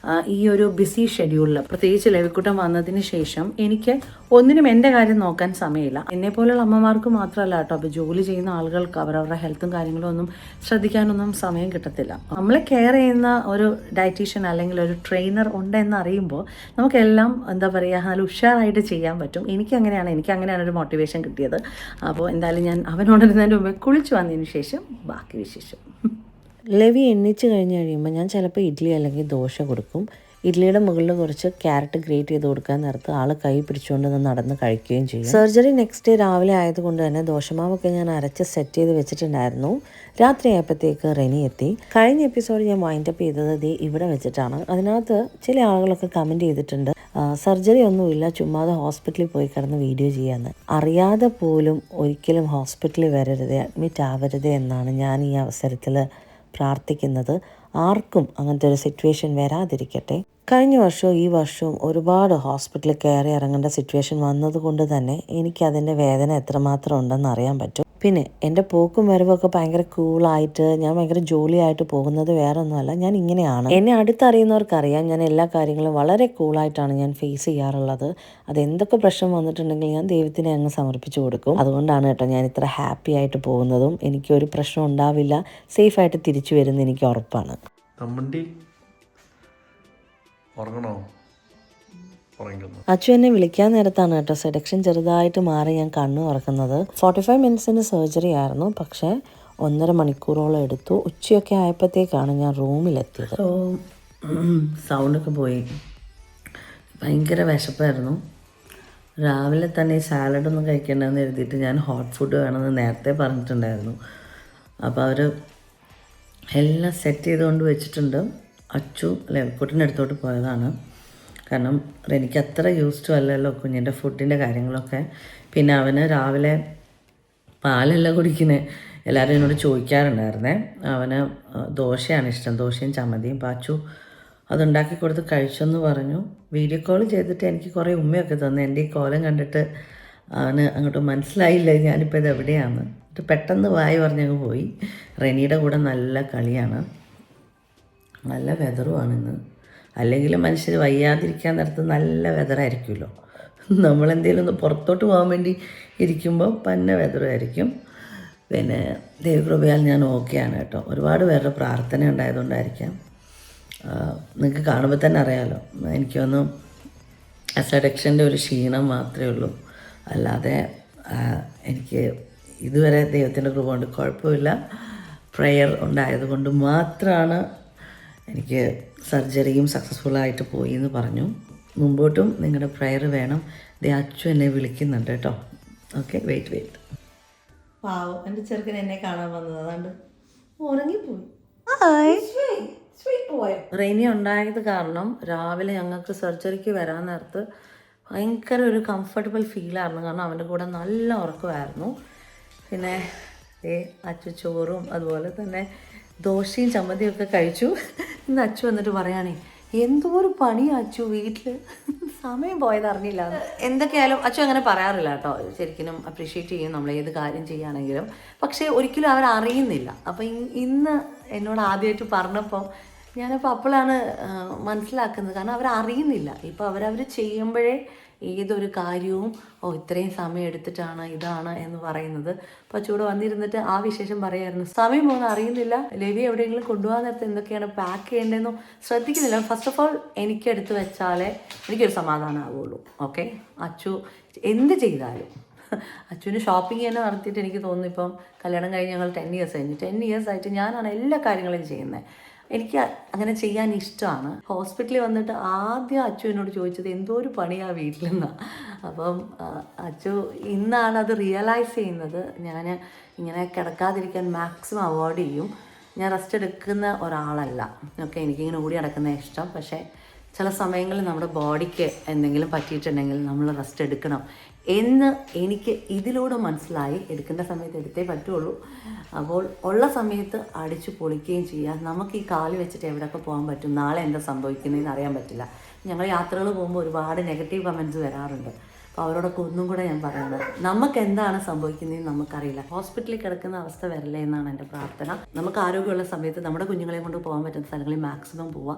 ഈ ഒരു ബിസി ഷെഡ്യൂളിൽ പ്രത്യേകിച്ച് ലേവിക്കുട്ടൻ വന്നതിന് ശേഷം എനിക്ക് ഒന്നിനും എൻ്റെ കാര്യം നോക്കാൻ സമയമില്ല. എന്നെപ്പോലുള്ള അമ്മമാർക്ക് മാത്രമല്ല കേട്ടോ, അപ്പോൾ ജോലി ചെയ്യുന്ന ആളുകൾക്ക് അവരവരുടെ ഹെൽത്തും കാര്യങ്ങളും ഒന്നും ശ്രദ്ധിക്കാനൊന്നും സമയം കിട്ടത്തില്ല. നമ്മളെ കെയർ ചെയ്യുന്ന ഒരു ഡയറ്റീഷ്യൻ അല്ലെങ്കിൽ ഒരു ട്രെയിനർ ഉണ്ടെന്ന് അറിയുമ്പോൾ നമുക്കെല്ലാം എന്താ പറയുക നല്ല ഉഷാറായിട്ട് ചെയ്യാൻ പറ്റും. എനിക്കങ്ങനെയാണ് ഒരു മോട്ടിവേഷൻ കിട്ടിയത്. അപ്പോൾ എന്തായാലും ഞാൻ അവനോടിരുന്നതിൻ്റെ മുമ്പേ കുളിച്ച് വന്നതിന് ശേഷം ബാക്കി വിശേഷം. ലവി എണ്ണിച്ച് കഴിയുമ്പോൾ ഞാൻ ചിലപ്പോൾ ഇഡ്ഡലി അല്ലെങ്കിൽ ദോശ കൊടുക്കും. ഇഡ്ഡലിയുടെ മുകളിൽ കുറച്ച് ക്യാരറ്റ് ഗ്രേറ്റ് ചെയ്ത് കൊടുക്കാൻ നേരത്ത് ആൾ കൈ പിടിച്ചുകൊണ്ട് നടന്ന് കഴിക്കുകയും ചെയ്യും. സർജറി നെക്സ്റ്റ് ഡേ രാവിലെ ആയതുകൊണ്ട് തന്നെ ദോശമാവൊക്കെ ഞാൻ അരച്ച് സെറ്റ് ചെയ്ത് വെച്ചിട്ടുണ്ടായിരുന്നു. രാത്രി ആയപ്പോഴത്തേക്ക് റെനി എത്തി. കഴിഞ്ഞ എപ്പിസോഡ് ഞാൻ വൈൻഡപ്പ് ചെയ്തത് ഇവിടെ വെച്ചിട്ടാണ്. അതിനകത്ത് ചില ആളുകളൊക്കെ കമൻറ്റ് ചെയ്തിട്ടുണ്ട് സർജറി ഒന്നുമില്ല, ചുമ്മാതെ ഹോസ്പിറ്റലിൽ പോയി കിടന്ന് വീഡിയോ ചെയ്യാമെന്ന്. അറിയാതെ പോലും ഒരിക്കലും ഹോസ്പിറ്റലിൽ വരരുത്, അഡ്മിറ്റ് ആവരുത് എന്നാണ് ഞാൻ ഈ അവസരത്തിൽ പ്രാർത്ഥിക്കുന്നത്. ആർക്കും അങ്ങനത്തെ ഒരു സിറ്റുവേഷൻ വരാതിരിക്കട്ടെ. കഴിഞ്ഞ വർഷവും ഈ വർഷവും ഒരുപാട് ഹോസ്പിറ്റലിൽ കയറി ഇറങ്ങേണ്ട സിറ്റുവേഷൻ വന്നതുകൊണ്ട് തന്നെ എനിക്കതിൻ്റെ വേദന എത്രമാത്രം ഉണ്ടെന്ന് അറിയാൻ പറ്റും. പിന്നെ എൻ്റെ പോക്കും വരവൊക്കെ ഭയങ്കര കൂളായിട്ട് ഞാൻ ഭയങ്കര ജോലിയായിട്ട് പോകുന്നത് വേറെ ഒന്നുമല്ല, ഞാൻ ഇങ്ങനെയാണ്. എന്നെ അടുത്തറിയുന്നവർക്കറിയാം ഞാൻ എല്ലാ കാര്യങ്ങളും വളരെ കൂളായിട്ടാണ് ഞാൻ ഫേസ് ചെയ്യാറുള്ളത്. അതെന്തൊക്കെ പ്രശ്നം വന്നിട്ടുണ്ടെങ്കിൽ ഞാൻ ദൈവത്തിനെ അങ്ങ് സമർപ്പിച്ചു കൊടുക്കും. അതുകൊണ്ടാണ് കേട്ടോ ഞാൻ ഇത്ര ഹാപ്പി ആയിട്ട് പോകുന്നതും. എനിക്കൊരു പ്രശ്നം ഉണ്ടാവില്ല, സേഫായിട്ട് തിരിച്ചു വരുന്ന എനിക്ക് ഉറപ്പാണ്. അച്ചു എന്നെ വിളിക്കാൻ നേരത്താണ് കേട്ടോ സെഡക്ഷൻ ചെറുതായിട്ട് മാറി ഞാൻ കണ്ണു തുറക്കുന്നത്. 45 മിനിറ്റ്സിൻ്റെ സർജറി ആയിരുന്നു, പക്ഷേ 1.5 മണിക്കൂറോളം എടുത്തു. ഉച്ചയൊക്കെ ആയപ്പോഴത്തേക്കാണ് ഞാൻ റൂമിലെത്തിയത്. സൗണ്ടൊക്കെ പോയി, ഭയങ്കര വിശപ്പായിരുന്നു. രാവിലെ തന്നെ ഈ സാലഡൊന്നും കഴിക്കേണ്ടതെന്ന് എഴുതിയിട്ട് ഞാൻ ഹോട്ട് ഫുഡ് വേണമെന്ന് നേരത്തെ പറഞ്ഞിട്ടുണ്ടായിരുന്നു. അപ്പോൾ അവർ എല്ലാം സെറ്റ് ചെയ്തുകൊണ്ട് വെച്ചിട്ടുണ്ട്. അച്ചു ലേവക്കുട്ടിൻ്റെ അടുത്തോട്ട് പോയതാണ്. കാരണം എനിക്ക് അത്ര യൂസ്ഡ് അല്ലല്ലോ കുഞ്ഞിൻ്റെ ഫുഡിൻ്റെ കാര്യങ്ങളൊക്കെ. പിന്നെ അവന് രാവിലെ പാലല്ല കുടിക്കുന്നത്. എല്ലാവരും എന്നോട് ചോദിക്കാറുണ്ടായിരുന്നേ. അവന് ദോശയാണ് ഇഷ്ടം, ദോശയും ചമ്മന്തിയും. പാച്ചു അതുണ്ടാക്കി കൊടുത്ത് കഴിച്ചെന്ന് പറഞ്ഞു. വീഡിയോ കോൾ ചെയ്തിട്ട് എനിക്ക് കുറേ ഉമ്മയൊക്കെ തന്നു. എൻ്റെ ഈ കോലം കണ്ടിട്ട് അവന് അങ്ങോട്ട് മനസ്സിലായില്ല ഞാനിപ്പോൾ ഇത് എവിടെയാണ്. എന്നിട്ട് പെട്ടെന്ന് വായി പറഞ്ഞങ്ങ് പോയി. റെനിയുടെ കൂടെ നല്ല കളിയാണ്, നല്ല വെതറുമാണ് ഇന്ന്. അല്ലെങ്കിൽ മനുഷ്യർ വയ്യാതിരിക്കാൻ നേരത്ത് നല്ല വെതറായിരിക്കുമല്ലോ. നമ്മളെന്തെങ്കിലും ഒന്ന് പുറത്തോട്ട് പോകാൻ വേണ്ടി ഇരിക്കുമ്പോൾ പന്ന വെതറായിരിക്കും. പിന്നെ ദൈവകൃപയാൽ ഞാൻ ഓക്കെയാണ് കേട്ടോ. ഒരുപാട് പേരുടെ പ്രാർത്ഥന ഉണ്ടായതുകൊണ്ടായിരിക്കാം. നിങ്ങൾക്ക് കാണുമ്പോൾ തന്നെ അറിയാമല്ലോ, എനിക്കൊന്നും സെഡക്ഷൻ്റെ ഒരു ക്ഷീണം മാത്രമേ ഉള്ളൂ. അല്ലാതെ എനിക്ക് ഇതുവരെ ദൈവത്തിൻ്റെ കൃപ കൊണ്ട് കുഴപ്പമില്ല. പ്രെയർ ഉണ്ടായതുകൊണ്ട് മാത്രമാണ് എനിക്ക് സർജറിയും സക്സസ്ഫുള്ളായിട്ട് പോയി എന്ന് പറഞ്ഞു. മുമ്പോട്ടും നിങ്ങളുടെ പ്രെയർ വേണം. അച്ചു എന്നെ വിളിക്കുന്നുണ്ട് കേട്ടോ. Okay, wait. പാവം എൻ്റെ ചെറുക്കൻ എന്നെ കാണാൻ വന്നത്, അതുകൊണ്ട് ഉറങ്ങിപ്പോയി. റെയിനി ഉണ്ടായത് കാരണം രാവിലെ ഞങ്ങൾക്ക് സർജറിക്ക് വരാൻ നേരത്ത് ഭയങ്കര ഒരു കംഫർട്ടബിൾ ഫീലായിരുന്നു. കാരണം അവൻ്റെ കൂടെ നല്ല ഉറക്കമായിരുന്നു. പിന്നെ അച്ചു ചോറും അതുപോലെ തന്നെ ദോശയും ചമ്മന്തിയും ഒക്കെ കഴിച്ചു. ഇന്ന് അച്ചു വന്നിട്ട് പറയുകയാണേ, എന്തോ ഒരു പണിയാ അച്ചു വീട്ടിൽ, സമയം പോയത് അറിഞ്ഞില്ല. എന്തൊക്കെയായാലും അച്ചു അങ്ങനെ പറയാറില്ല കേട്ടോ. ശരിക്കും അപ്രീഷിയേറ്റ് ചെയ്യും നമ്മൾ ഏത് കാര്യം ചെയ്യുകയാണെങ്കിലും. പക്ഷേ ഒരിക്കലും അവരറിയുന്നില്ല. അപ്പം ഇന്ന് എന്നോട് ആദ്യമായിട്ട് പറഞ്ഞപ്പോൾ ഞാനപ്പോൾ അപ്പോഴാണ് മനസ്സിലാക്കുന്നത്. കാരണം അവരറിയുന്നില്ല. ഇപ്പോൾ അവരവർ ചെയ്യുമ്പോഴേ ഏതൊരു കാര്യവും ഇത്രയും സമയം എടുത്തിട്ടാണ് ഇതാണ് എന്ന് പറയുന്നത്. അപ്പോൾ ചൂടെ വന്നിരുന്നിട്ട് ആ വിശേഷം പറയായിരുന്നു. സമയം പോകുന്ന അറിയുന്നില്ല. ലവി എവിടെയെങ്കിലും കൊണ്ടുപോകാൻ നേരത്തെ എന്തൊക്കെയാണ് പാക്ക് ചെയ്യേണ്ടതെന്നും ശ്രദ്ധിക്കുന്നില്ല. ഫസ്റ്റ് ഓഫ് ഓൾ എനിക്കെടുത്ത് വെച്ചാലേ എനിക്കൊരു സമാധാനം ആവുള്ളൂ. ഓക്കെ, അച്ചു എന്ത് ചെയ്താലും അച്ഛന് ഷോപ്പിംഗ് തന്നെ നടത്തിയിട്ട് എനിക്ക് തോന്നുന്നു ഇപ്പം കല്യാണം കഴിഞ്ഞ് ഞങ്ങൾ 10 ഇയേഴ്സ് കഴിഞ്ഞു. 10 ഇയേഴ്സായിട്ട് ഞാനാണ് എല്ലാ കാര്യങ്ങളും ചെയ്യുന്നത്. എനിക്ക് അങ്ങനെ ചെയ്യാൻ ഇഷ്ടമാണ്. ഹോസ്പിറ്റലിൽ വന്നിട്ട് ആദ്യം അച്ചു എന്നോട് ചോദിച്ചത് എന്തോ ഒരു പണിയാണ് വീട്ടിലെന്നാണ്. അപ്പം അച്ചു ഇന്നാണ് അത് റിയലൈസ് ചെയ്യുന്നത്. ഞാൻ ഇങ്ങനെ കിടക്കാതിരിക്കാൻ മാക്സിമം അവോയ്ഡ് ചെയ്യും. ഞാൻ റെസ്റ്റ് എടുക്കുന്ന ഒരാളല്ല. ഓക്കെ, എനിക്കിങ്ങനെ ഓടി നടക്കുന്ന ഇഷ്ടം. പക്ഷേ ചില സമയങ്ങളിൽ നമ്മുടെ ബോഡിക്ക് എന്തെങ്കിലും പറ്റിയിട്ടുണ്ടെങ്കിൽ നമ്മൾ റെസ്റ്റ് എടുക്കണം എന്ന് എനിക്ക് ഇതിലൂടെ മനസ്സിലായി. എടുക്കേണ്ട സമയത്ത് എടുത്തേ പറ്റുള്ളൂ. അപ്പോൾ ഉള്ള സമയത്ത് അടിച്ചു പൊളിക്കുകയും ചെയ്യാം. നമുക്ക് ഈ കാല് വെച്ചിട്ട് എവിടെയൊക്കെ പോകാൻ പറ്റും, നാളെ എന്താ സംഭവിക്കുന്നതെന്ന് അറിയാൻ പറ്റില്ല. ഞങ്ങൾ യാത്രകൾ പോകുമ്പോൾ ഒരുപാട് നെഗറ്റീവ് കമൻറ്റ്സ് വരാറുണ്ട്. അപ്പോൾ അവരോടൊക്കെ ഒന്നും കൂടെ ഞാൻ പറയുന്നത്, നമുക്ക് എന്താണ് സംഭവിക്കുന്നതെന്ന് നമുക്കറിയില്ല. ഹോസ്പിറ്റലിൽ കിടക്കുന്ന അവസ്ഥ വരില്ലേ എന്നാണ് എൻ്റെ പ്രാർത്ഥന. നമുക്ക് ആരോഗ്യമുള്ള സമയത്ത് നമ്മുടെ കുഞ്ഞുങ്ങളെയും കൊണ്ട് പോകാൻ പറ്റുന്ന സ്ഥലങ്ങളിൽ മാക്സിമം പോവുക.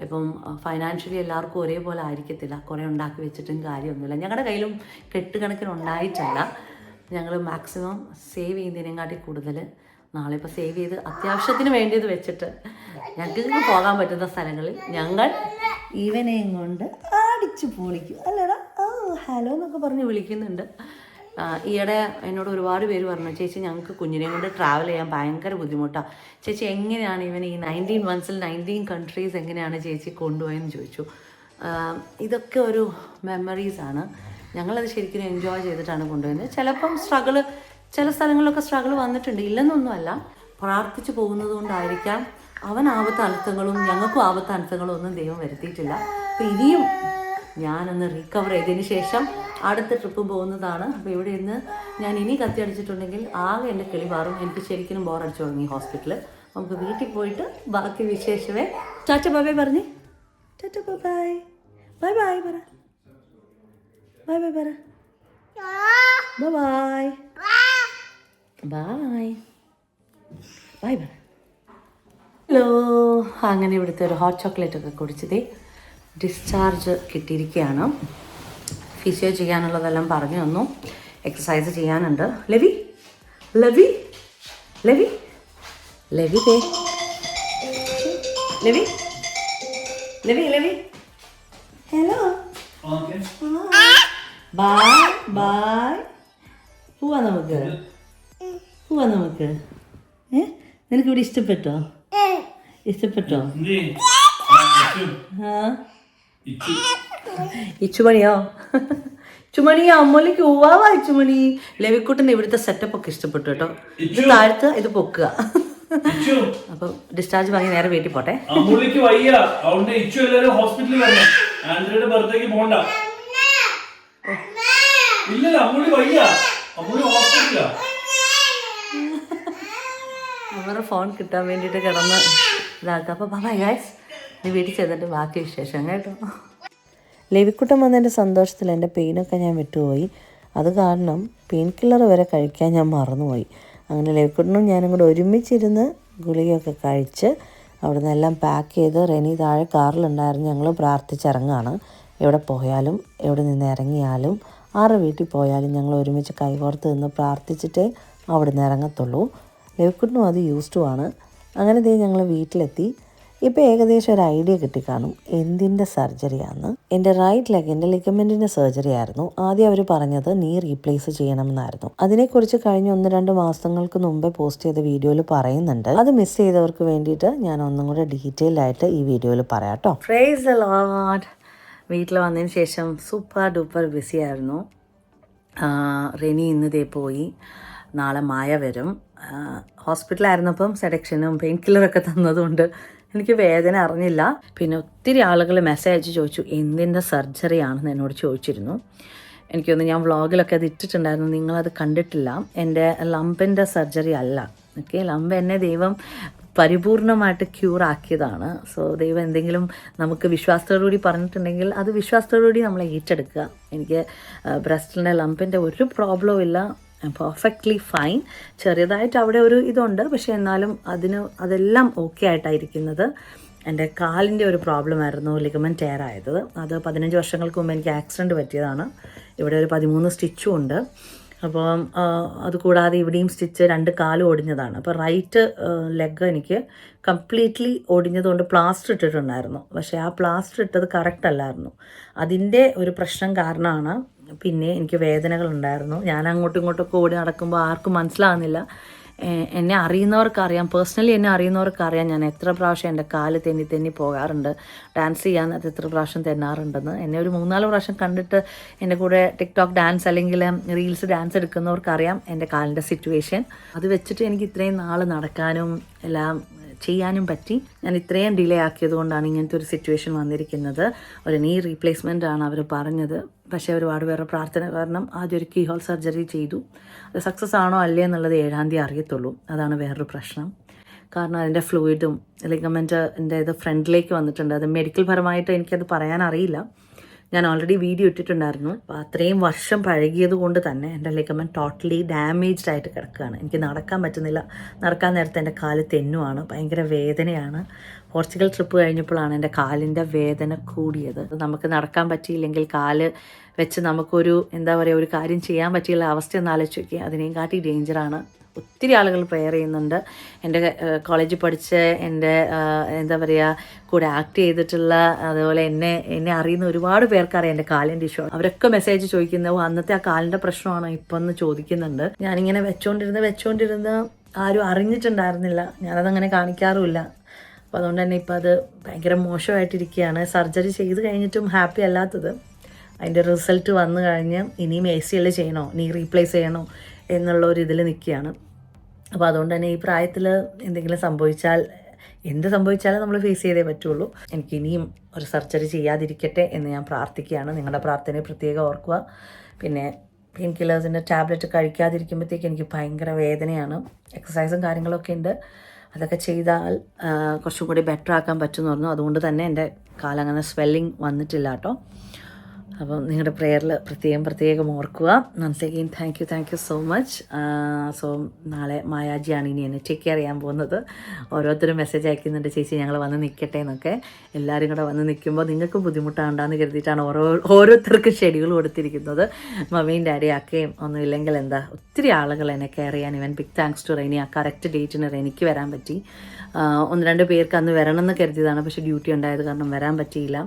ഇപ്പം ഫൈനാൻഷ്യലി എല്ലാവർക്കും ഒരേപോലെ ആയിരിക്കത്തില്ല. കുറേ ഉണ്ടാക്കി വെച്ചിട്ടും കാര്യമൊന്നുമില്ല. ഞങ്ങളുടെ കയ്യിലും കെട്ടുകണക്കിന് ഉണ്ടായിട്ടല്ല. ഞങ്ങൾ മാക്സിമം സേവ് ചെയ്യുന്നതിനെക്കാട്ടി കൂടുതൽ നാളെ ഇപ്പോൾ സേവ് ചെയ്ത് അത്യാവശ്യത്തിന് വേണ്ടിയത് വെച്ചിട്ട് ഞങ്ങൾക്ക് പോകാൻ പറ്റുന്ന സ്ഥലങ്ങളിൽ ഞങ്ങൾ ഇവനെയും കൊണ്ട് അടിച്ചു പൊളിക്കും. അല്ലടാ, ഹലോ എന്നൊക്കെ പറഞ്ഞ് വിളിക്കുന്നുണ്ട്. ഈയിടെ എന്നോട് ഒരുപാട് പേര് പറഞ്ഞു, ചേച്ചി ഞങ്ങൾക്ക് കുഞ്ഞിനെയും കൊണ്ട് ട്രാവൽ ചെയ്യാൻ ഭയങ്കര ബുദ്ധിമുട്ടാണ്. ചേച്ചി എങ്ങനെയാണ് ഇവൻ ഈ 19 മന്ത്സിൽ 19 കൺട്രീസ് എങ്ങനെയാണ് ചേച്ചി കൊണ്ടുപോയെന്ന് ചോദിച്ചു. ഇതൊക്കെ ഒരു മെമ്മറീസാണ്. ഞങ്ങളത് ശരിക്കും എൻജോയ് ചെയ്തിട്ടാണ് കൊണ്ടുപോയത്. ചിലപ്പം ചില സ്ഥലങ്ങളിലൊക്കെ സ്ട്രഗിൾ വന്നിട്ടുണ്ട്, ഇല്ലെന്നൊന്നുമല്ല. പ്രാർത്ഥിച്ചു പോകുന്നത് കൊണ്ടായിരിക്കാം അവൻ ആപത്ത് അനർത്ഥങ്ങളും ഞങ്ങൾക്കും ആപത്ത് അനർത്ഥങ്ങളും ഒന്നും ദൈവം വരുത്തിയിട്ടില്ല. അപ്പോൾ ഇനിയും ഞാനൊന്ന് റീകവർ ചെയ്തതിന് ശേഷം അടുത്ത ട്രിപ്പ് പോകുന്നതാണ്. അപ്പോൾ ഇവിടെ ഇന്ന് ഞാൻ ഇനി കത്തി അടിച്ചിട്ടുണ്ടെങ്കിൽ ആകെ എൻ്റെ കിളി മാറും. എനിക്ക് ശരിക്കും ബോറടിച്ചു തുടങ്ങി ഹോസ്പിറ്റലിൽ. നമുക്ക് വീട്ടിൽ പോയിട്ട് ബാക്കി വിശേഷമേ. ടാറ്റ ബൈ പറഞ്ഞേ. ടാറ്റ ബൈ ബൈ ബൈ പറ. ബൈ ബൈ പറ. ബൈ ബൈ ബൈ ബൈ പറ. ഹലോ. അങ്ങനെ ഇവിടുത്തെ ഒരു ഹോട്ട് ചോക്ലേറ്റ് ഒക്കെ കുടിച്ചതേ ഡിസ്ചാർജ് കിട്ടിയിരിക്കുകയാണ്. ഫിസിയോ ചെയ്യാനുള്ളതെല്ലാം പറഞ്ഞു തന്നു. എക്സസൈസ് ചെയ്യാനുണ്ട്. ലവി ലവി ലവി ലവി ദേ ലവി ലവി ലവി ഹലോ. Bye bye. പോവാ നമുക്ക്. നിനക്കിവിടെ ഇഷ്ടപ്പെട്ടോ? ഇച്ചുമണിയോ? ചുമണിയോ? അമ്മലേക്ക് ഉവാവാ ഇച്ചുമണി. ലവിക്കുട്ടൻ്റെ ഇവിടുത്തെ സെറ്റപ്പ് ഒക്കെ ഇഷ്ടപ്പെട്ടു കേട്ടോ. ഇത് താഴ്ത്ത്, ഇത് പൊക്കുക. അപ്പൊ ഡിസ്ചാർജ് വാങ്ങി നേരെ വീട്ടിൽ പോട്ടെ. അവരുടെ ഫോൺ കിട്ടാൻ വേണ്ടിയിട്ട് കിടന്ന് ഇതാക്കുക. അപ്പോൾ ബൈ ഗൈസ്, നീ വീട്ടിൽ ചെന്നിട്ട് ബാക്കി വിശേഷം കേട്ടോ. ലവിക്കുട്ടൻ വന്നതിൻ്റെ സന്തോഷത്തിൽ എൻ്റെ പെയിനൊക്കെ ഞാൻ വിട്ടുപോയി. അത് കാരണം പെയിൻ കില്ലർ വരെ കഴിക്കാൻ ഞാൻ മറന്നുപോയി. അങ്ങനെ ലവിക്കുട്ടനും ഞാനും കൂടെ ഒരുമിച്ചിരുന്ന് ഗുളികയൊക്കെ കഴിച്ച് അവിടെ നിന്നെല്ലാം പാക്ക് ചെയ്ത് റെനി താഴെ കാറിലുണ്ടായിരുന്നു. ഞങ്ങൾ പ്രാർത്ഥിച്ചിറങ്ങുകയാണ്. എവിടെ പോയാലും എവിടെ നിന്ന് ഇറങ്ങിയാലും ആരുടെ വീട്ടിൽ പോയാലും ഞങ്ങൾ ഒരുമിച്ച് കൈകോർത്ത് നിന്ന് പ്രാർത്ഥിച്ചിട്ടേ അവിടെ നിന്ന് ഇറങ്ങത്തുള്ളൂ. ലവിക്കുട്ടനും അത് യൂസ്ഡ് ആണ്. അങ്ങനെ ഞങ്ങൾ വീട്ടിലെത്തി. ഇപ്പോൾ ഏകദേശം ഒരു ഐഡിയ കിട്ടിക്കാണും എന്തിൻ്റെ സർജറിയാണെന്ന്. എൻ്റെ റൈറ്റ് ലെഗിൻ്റെ ലിഗമെൻറ്റിൻ്റെ സർജറി ആയിരുന്നു. ആദ്യം അവർ പറഞ്ഞത് നീ റീപ്ലേസ് ചെയ്യണമെന്നായിരുന്നു. അതിനെക്കുറിച്ച് കഴിഞ്ഞ 1-2 മാസങ്ങൾക്ക് മുമ്പേ പോസ്റ്റ് ചെയ്ത വീഡിയോയിൽ പറയുന്നുണ്ട്. അത് മിസ് ചെയ്തവർക്ക് വേണ്ടിയിട്ട് ഞാൻ ഒന്നും കൂടെ ഡീറ്റെയിൽ ആയിട്ട് ഈ വീഡിയോയിൽ പറയാം കേട്ടോ. Praise the Lord. വീട്ടിൽ വന്നതിന് ശേഷം സൂപ്പർ ഡൂപ്പർ ബിസി ആയിരുന്നു. റെനി ഇന്ന് പോയി. നാളെ മായ വരും. ഹോസ്പിറ്റലായിരുന്നപ്പം സെഡക്ഷനും പെയിൻ കില്ലറൊക്കെ തന്നതുകൊണ്ട് എനിക്ക് വേദന അറിഞ്ഞില്ല. പിന്നെ ഒത്തിരി ആളുകൾ മെസ്സേജ് അയച്ച് ചോദിച്ചു എന്തിൻ്റെ സർജറി ആണെന്ന് എന്നോട് ചോദിച്ചിരുന്നു. എനിക്കൊന്ന് ഞാൻ വ്ളോഗിലൊക്കെ അത് ഇട്ടിട്ടുണ്ടായിരുന്നു, നിങ്ങളത് കണ്ടിട്ടില്ല. എൻ്റെ ലംപിൻ്റെ സർജറി അല്ല. ഓക്കെ, ലംബ് എന്നെ ദൈവം പരിപൂർണമായിട്ട് ക്യൂർ ആക്കിയതാണ്. സോ ദൈവം എന്തെങ്കിലും നമുക്ക് വിശ്വാസത്തോടുകൂടി പറഞ്ഞിട്ടുണ്ടെങ്കിൽ അത് വിശ്വാസത്തോടുകൂടി നമ്മൾ ഏറ്റെടുക്കുക. എനിക്ക് ബ്രസ്റ്റിൻ്റെ ലംപിൻ്റെ ഒരു പ്രോബ്ലവും ഇല്ല. Perfectly fine. ചെറിയതായിട്ട് അവിടെ ഒരു ഇതുണ്ട്, പക്ഷേ എന്നാലും അതെല്ലാം ഓക്കെ ആയിട്ടായിരിക്കുന്നത്. എൻ്റെ കാലിൻ്റെ ഒരു പ്രോബ്ലം ആയിരുന്നു ലിഗമെൻറ്റ് ടയർ ആയത്. അത് 15 വർഷങ്ങൾക്ക് മുമ്പ് എനിക്ക് ആക്സിഡൻറ്റ് പറ്റിയതാണ്. ഇവിടെ ഒരു 13 സ്റ്റിച്ചും ഉണ്ട്. അപ്പം അതുകൂടാതെ ഇവിടെയും സ്റ്റിച്ച് 2 കാലും ഒടിഞ്ഞതാണ്. അപ്പോൾ റൈറ്റ് ലെഗ് എനിക്ക് കംപ്ലീറ്റ്ലി ഒടിഞ്ഞതുകൊണ്ട് പ്ലാസ്റ്റർ ഇട്ടിട്ടുണ്ടായിരുന്നു. പക്ഷേ ആ പ്ലാസ്റ്റർ ഇട്ടത് കറക്റ്റ് അല്ലായിരുന്നു. അതിൻ്റെ ഒരു പ്രശ്നം കാരണമാണ് പിന്നെ എനിക്ക് വേദനകളുണ്ടായിരുന്നു. ഞാൻ അങ്ങോട്ടും ഇങ്ങോട്ടൊക്കെ ഓടി നടക്കുമ്പോൾ ആർക്കും മനസ്സിലാകുന്നില്ല. എന്നെ അറിയുന്നവർക്കറിയാം, പേഴ്സണലി എന്നെ അറിയുന്നവർക്കറിയാം ഞാൻ എത്ര പ്രാവശ്യം എൻ്റെ കാല് തെന്നി പോകാറുണ്ട്. ഡാൻസ് ചെയ്യാൻ അത് എത്ര പ്രാവശ്യം തെന്നാറുണ്ടെന്ന്. എന്നെ ഒരു 3-4 പ്രാവശ്യം കണ്ടിട്ട് എൻ്റെ കൂടെ ടിക്ടോക്ക് ഡാൻസ് അല്ലെങ്കിൽ റീൽസ് ഡാൻസ് എടുക്കുന്നവർക്കറിയാം എൻ്റെ കാലിൻ്റെ സിറ്റുവേഷൻ. അത് വെച്ചിട്ട് എനിക്ക് ഇത്രയും നാൾ നടക്കാനും എല്ലാം ചെയ്യാനും പറ്റി. ഞാൻ ഇത്രയും ഡിലേ ആക്കിയത് കൊണ്ടാണ് ഇങ്ങനത്തെ ഒരു സിറ്റുവേഷൻ വന്നിരിക്കുന്നത്. ഒരു നീ റീപ്ലേസ്മെൻ്റ് ആണ് അവർ പറഞ്ഞത്. പക്ഷേ ഒരുപാട് പേരുടെ പ്രാർത്ഥന കാരണം ആദ്യം ഒരു കീ ഹോൾ സർജറി ചെയ്തു. അത് സക്സസ് ആണോ അല്ലേ എന്നുള്ളത് 7-ാം തീയതി അറിയത്തുള്ളൂ. അതാണ് വേറൊരു പ്രശ്നം. കാരണം അതിൻ്റെ ഫ്ലൂയിഡും ലിഗമെൻറ്റിൻ്റെ ഇത് ഫ്രണ്ടിലേക്ക് വന്നിട്ടുണ്ട്. അത് മെഡിക്കൽ പരമായിട്ട് എനിക്കത് പറയാനറിയില്ല. ഞാൻ ഓൾറെഡി വീഡിയോ ഇട്ടിട്ടുണ്ടായിരുന്നു. അപ്പോൾ അത്രയും വർഷം പഴകിയത് കൊണ്ട് തന്നെ എൻ്റെ ലിഗമെൻറ്റ് ടോട്ടലി ഡാമേജ്ഡ് ആയിട്ട് കിടക്കുകയാണ്. എനിക്ക് നടക്കാൻ പറ്റുന്നില്ല. നടക്കാൻ നേരത്തെ എൻ്റെ കാല് തെന്നുമാണ്. ഭയങ്കര വേദനയാണ്. പോർച്ചുഗൽ ട്രിപ്പ് കഴിഞ്ഞപ്പോഴാണ് എൻ്റെ കാലിൻ്റെ വേദന കൂടിയത്. നമുക്ക് നടക്കാൻ പറ്റിയില്ലെങ്കിൽ കാല് വെച്ച് നമുക്കൊരു എന്താ പറയുക, ഒരു കാര്യം ചെയ്യാൻ പറ്റിയുള്ള അവസ്ഥ ഒന്ന് ആലോചിച്ച് നോക്കിയാൽ അതിനേയും കാട്ടി ഡേഞ്ചറാണ്. ഒത്തിരി ആളുകൾ പ്രെയർ ചെയ്യുന്നുണ്ട്. എൻ്റെ കോളേജിൽ പഠിച്ച് എൻ്റെ എന്താ പറയുക കൂടെ ആക്ട് ചെയ്തിട്ടുള്ള, അതുപോലെ എന്നെ അറിയുന്ന ഒരുപാട് പേർക്കറിയാം എൻ്റെ കാലിൻ്റെ ഇഷ്യൂ. അവരൊക്കെ മെസ്സേജ് ചോദിക്കുന്നത് അന്നത്തെ ആ കാലിൻ്റെ പ്രശ്നമാണോ ഇപ്പം എന്ന് ചോദിക്കുന്നുണ്ട്. ഞാനിങ്ങനെ വെച്ചോണ്ടിരുന്ന് ആരും അറിഞ്ഞിട്ടുണ്ടായിരുന്നില്ല. ഞാനതങ്ങനെ കാണിക്കാറുമില്ല. അപ്പോൾ അതുകൊണ്ട് തന്നെ ഇപ്പം അത് ഭയങ്കര മോശമായിട്ടിരിക്കുകയാണ്. സർജറി ചെയ്ത് കഴിഞ്ഞിട്ടും ഹാപ്പി അല്ലാത്തത്. അതിൻ്റെ റിസൾട്ട് വന്നു കഴിഞ്ഞ് ഇനിയും ACL ചെയ്യണോ, നീ റീപ്ലേസ് ചെയ്യണോ എന്നുള്ളൊരു ഇതിൽ നിൽക്കുകയാണ്. അപ്പോൾ അതുകൊണ്ട് തന്നെ ഈ പ്രായത്തിൽ എന്തെങ്കിലും സംഭവിച്ചാൽ, എന്ത് സംഭവിച്ചാലും നമ്മൾ ഫേസ് ചെയ്തേ പറ്റുള്ളൂ. എനിക്ക് ഇനിയും ഒരു സർജറി ചെയ്യാതിരിക്കട്ടെ എന്ന് ഞാൻ പ്രാർത്ഥിക്കുകയാണ്. നിങ്ങളുടെ പ്രാർത്ഥനയെ പ്രത്യേകം ഓർക്കുക. പിന്നെ പെയിൻ കില്ലേഴ്സിൻ്റെ ടാബ്ലറ്റ് കഴിക്കാതിരിക്കുമ്പോഴത്തേക്ക് എനിക്ക് ഭയങ്കര വേദനയാണ്. എക്സസൈസും കാര്യങ്ങളൊക്കെ ഉണ്ട്. അതൊക്കെ ചെയ്താൽ കുറച്ചും കൂടി ബെറ്റർ ആക്കാൻ പറ്റുമെന്ന് പറഞ്ഞു. അതുകൊണ്ട് തന്നെ എൻ്റെ കാലങ്ങനെ സ്വെല്ലിങ് വന്നിട്ടില്ല കേട്ടോ. അപ്പം നിങ്ങളുടെ പ്രെയറിൽ പ്രത്യേകം ഓർക്കുക. Once again thank you so much. So നാളെ മായാജിയാണ് ഇനി എന്നെ ടേക്ക് കെയർ ചെയ്യാൻ പോകുന്നത്. ഓരോരുത്തരും മെസ്സേജ് അയക്കുന്നുണ്ട്, ചേച്ചി ഞങ്ങൾ വന്ന് നിൽക്കട്ടെ എന്നൊക്കെ. എല്ലാവരും കൂടെ വന്ന് നിൽക്കുമ്പോൾ നിങ്ങൾക്ക് ബുദ്ധിമുട്ടാണ്ടാന്ന് കരുതിയിട്ടാണ് ഓരോരുത്തർക്കും ഷെഡ്യൂൾ കൊടുത്തിരിക്കുന്നത്. മമ്മിയും ഡാഡിയും അക്കയും ഒന്നും ഇല്ലെങ്കിൽ എന്താ, ഒത്തിരി ആളുകൾ എന്നെ കെയർ ചെയ്യാൻ. ഇവൻ ബിഗ് താങ്ക്സ് ടു റെനി. ആ കറക്റ്റ് ഡേറ്റിന് റെനിക്ക് വരാൻ പറ്റി. 1-2 പേർക്ക് അന്ന് വരണമെന്ന് കരുതിയതാണ്, പക്ഷേ ഡ്യൂട്ടി ഉണ്ടായത് കാരണം വരാൻ പറ്റിയില്ല.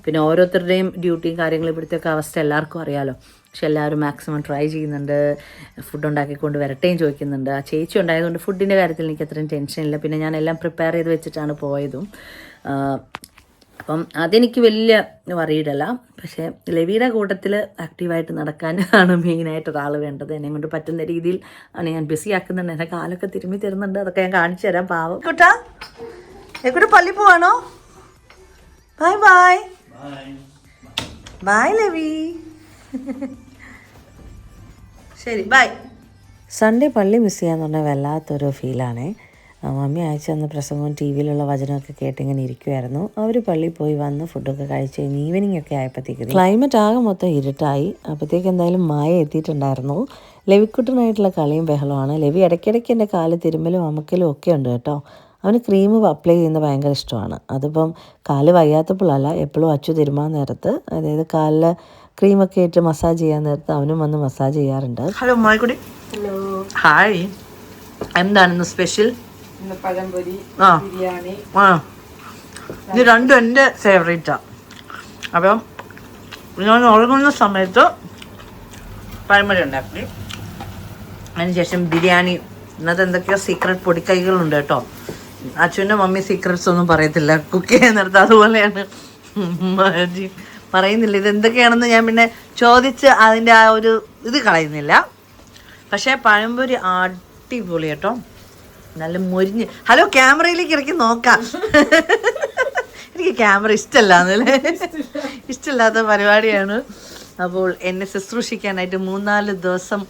പിന്നെ ഓരോരുത്തരുടെയും ഡ്യൂട്ടിയും കാര്യങ്ങളും ഇവിടുത്തെയൊക്കെ അവസ്ഥ എല്ലാവർക്കും അറിയാമല്ലോ. പക്ഷെ എല്ലാവരും മാക്സിമം ട്രൈ ചെയ്യുന്നുണ്ട്. ഫുഡ് ഉണ്ടാക്കിക്കൊണ്ട് വരട്ടേയും ചോദിക്കുന്നുണ്ട്. ആ ചേച്ചി ഉണ്ടായതുകൊണ്ട് ഫുഡിൻ്റെ കാര്യത്തിൽ എനിക്ക് അത്രയും ടെൻഷനില്ല. പിന്നെ ഞാൻ എല്ലാം പ്രിപ്പയർ ചെയ്ത് വെച്ചിട്ടാണ് പോയതും. അപ്പം അതെനിക്ക് വലിയ വറീഡല്ല. പക്ഷേ ലെവിയുടെ കൂട്ടത്തിൽ ആക്റ്റീവായിട്ട് നടക്കാൻ ആണ് മെയിനായിട്ട് ഒരാൾ വേണ്ടത്. എന്നെ കൊണ്ട് പറ്റുന്ന രീതിയിൽ ആണ് ഞാൻ ബിസി ആക്കുന്നുണ്ട്. എൻ്റെ കാലൊക്കെ തിരുമ്മി തരുന്നുണ്ട്. അതൊക്കെ ഞാൻ കാണിച്ചു തരാം. പാവം കൂട്ടാ എക്കൂടെ പള്ളി പോവാണോ? Bye Levi. ശരി, ബൈ. സൺഡേ പള്ളി മിസ് ചെയ്യാന്ന് പറഞ്ഞാൽ വല്ലാത്തൊരു ഫീലാണേ. മമ്മി അയച്ചു തന്ന പ്രസംഗവും TV-യിലുള്ള വചനമൊക്കെ കേട്ടിങ്ങനെ ഇരിക്കുമായിരുന്നു. അവർ പള്ളിയിൽ പോയി വന്ന് ഫുഡൊക്കെ കഴിച്ച് കഴിഞ്ഞ് ഈവനിങ് ഒക്കെ ആയപ്പോഴത്തേക്ക് ക്ലൈമറ്റ് ആകെ മൊത്തം ഇരുട്ടായി. അപ്പോഴത്തേക്ക് എന്തായാലും മായ എത്തിയിട്ടുണ്ടായിരുന്നു. ലെവിക്കുട്ടനായിട്ടുള്ള കളിയും ബഹളമാണ്. ലെവി ഇടയ്ക്കിടയ്ക്ക് എൻ്റെ കാല് തിരുമ്മലും അമക്കലും ഒക്കെ ഉണ്ട് കേട്ടോ. അവന് ക്രീം അപ്ലൈ ചെയ്യുന്നത് ഭയങ്കര ഇഷ്ടമാണ്. അതിപ്പം കാല് വയ്യാത്തപ്പോഴല്ല, എപ്പോഴും അച്ചു തിരുമാൻ നേരത്ത്, അതായത് കാലിൽ ക്രീമൊക്കെ ഇട്ട് മസാജ് ചെയ്യാൻ നേരത്ത് അവനും വന്ന് മസാജ് ചെയ്യാറുണ്ട്. ഹലോ മായക്കുടി. Hello, hi. എന്താണെന്ന് സ്പെഷ്യൽ? ബിരിയാണി. ഇത് രണ്ടും എൻ്റെ ഫേവറേറ്റാണ്. അപ്പം ഞാൻ ഉറങ്ങുന്ന സമയത്ത് പഴംപൊരി ഉണ്ടാക്കി, അതിനുശേഷം ബിരിയാണി. ഇന്നത്തെ എന്തൊക്കെയോ സീക്രട്ട് പൊടിക്കൈകളുണ്ട് കേട്ടോ. അച്ഛൻ്റെ മമ്മി സീക്രട്സ് ഒന്നും പറയത്തില്ല കുക്ക് ചെയ്യുന്നിടത്ത്. അതുപോലെയാണ് മാജി പറയുന്നില്ല. ഇതെന്തൊക്കെയാണെന്ന് ഞാൻ പിന്നെ ചോദിച്ച് അതിൻ്റെ ആ ഒരു ഇത് കളയുന്നില്ല. പക്ഷേ പഴംപൊരി അടിപൊളി കേട്ടോ, നല്ല മൊരിഞ്ഞ്. ഹലോ, ക്യാമറയിലേക്ക് ഇറക്കി നോക്കാം. എനിക്ക് ക്യാമറ ഇഷ്ടമില്ലാത്ത പരിപാടിയാണ്. അപ്പോൾ എന്നെ ശുശ്രൂഷിക്കാനായിട്ട് 3-4 ദിവസം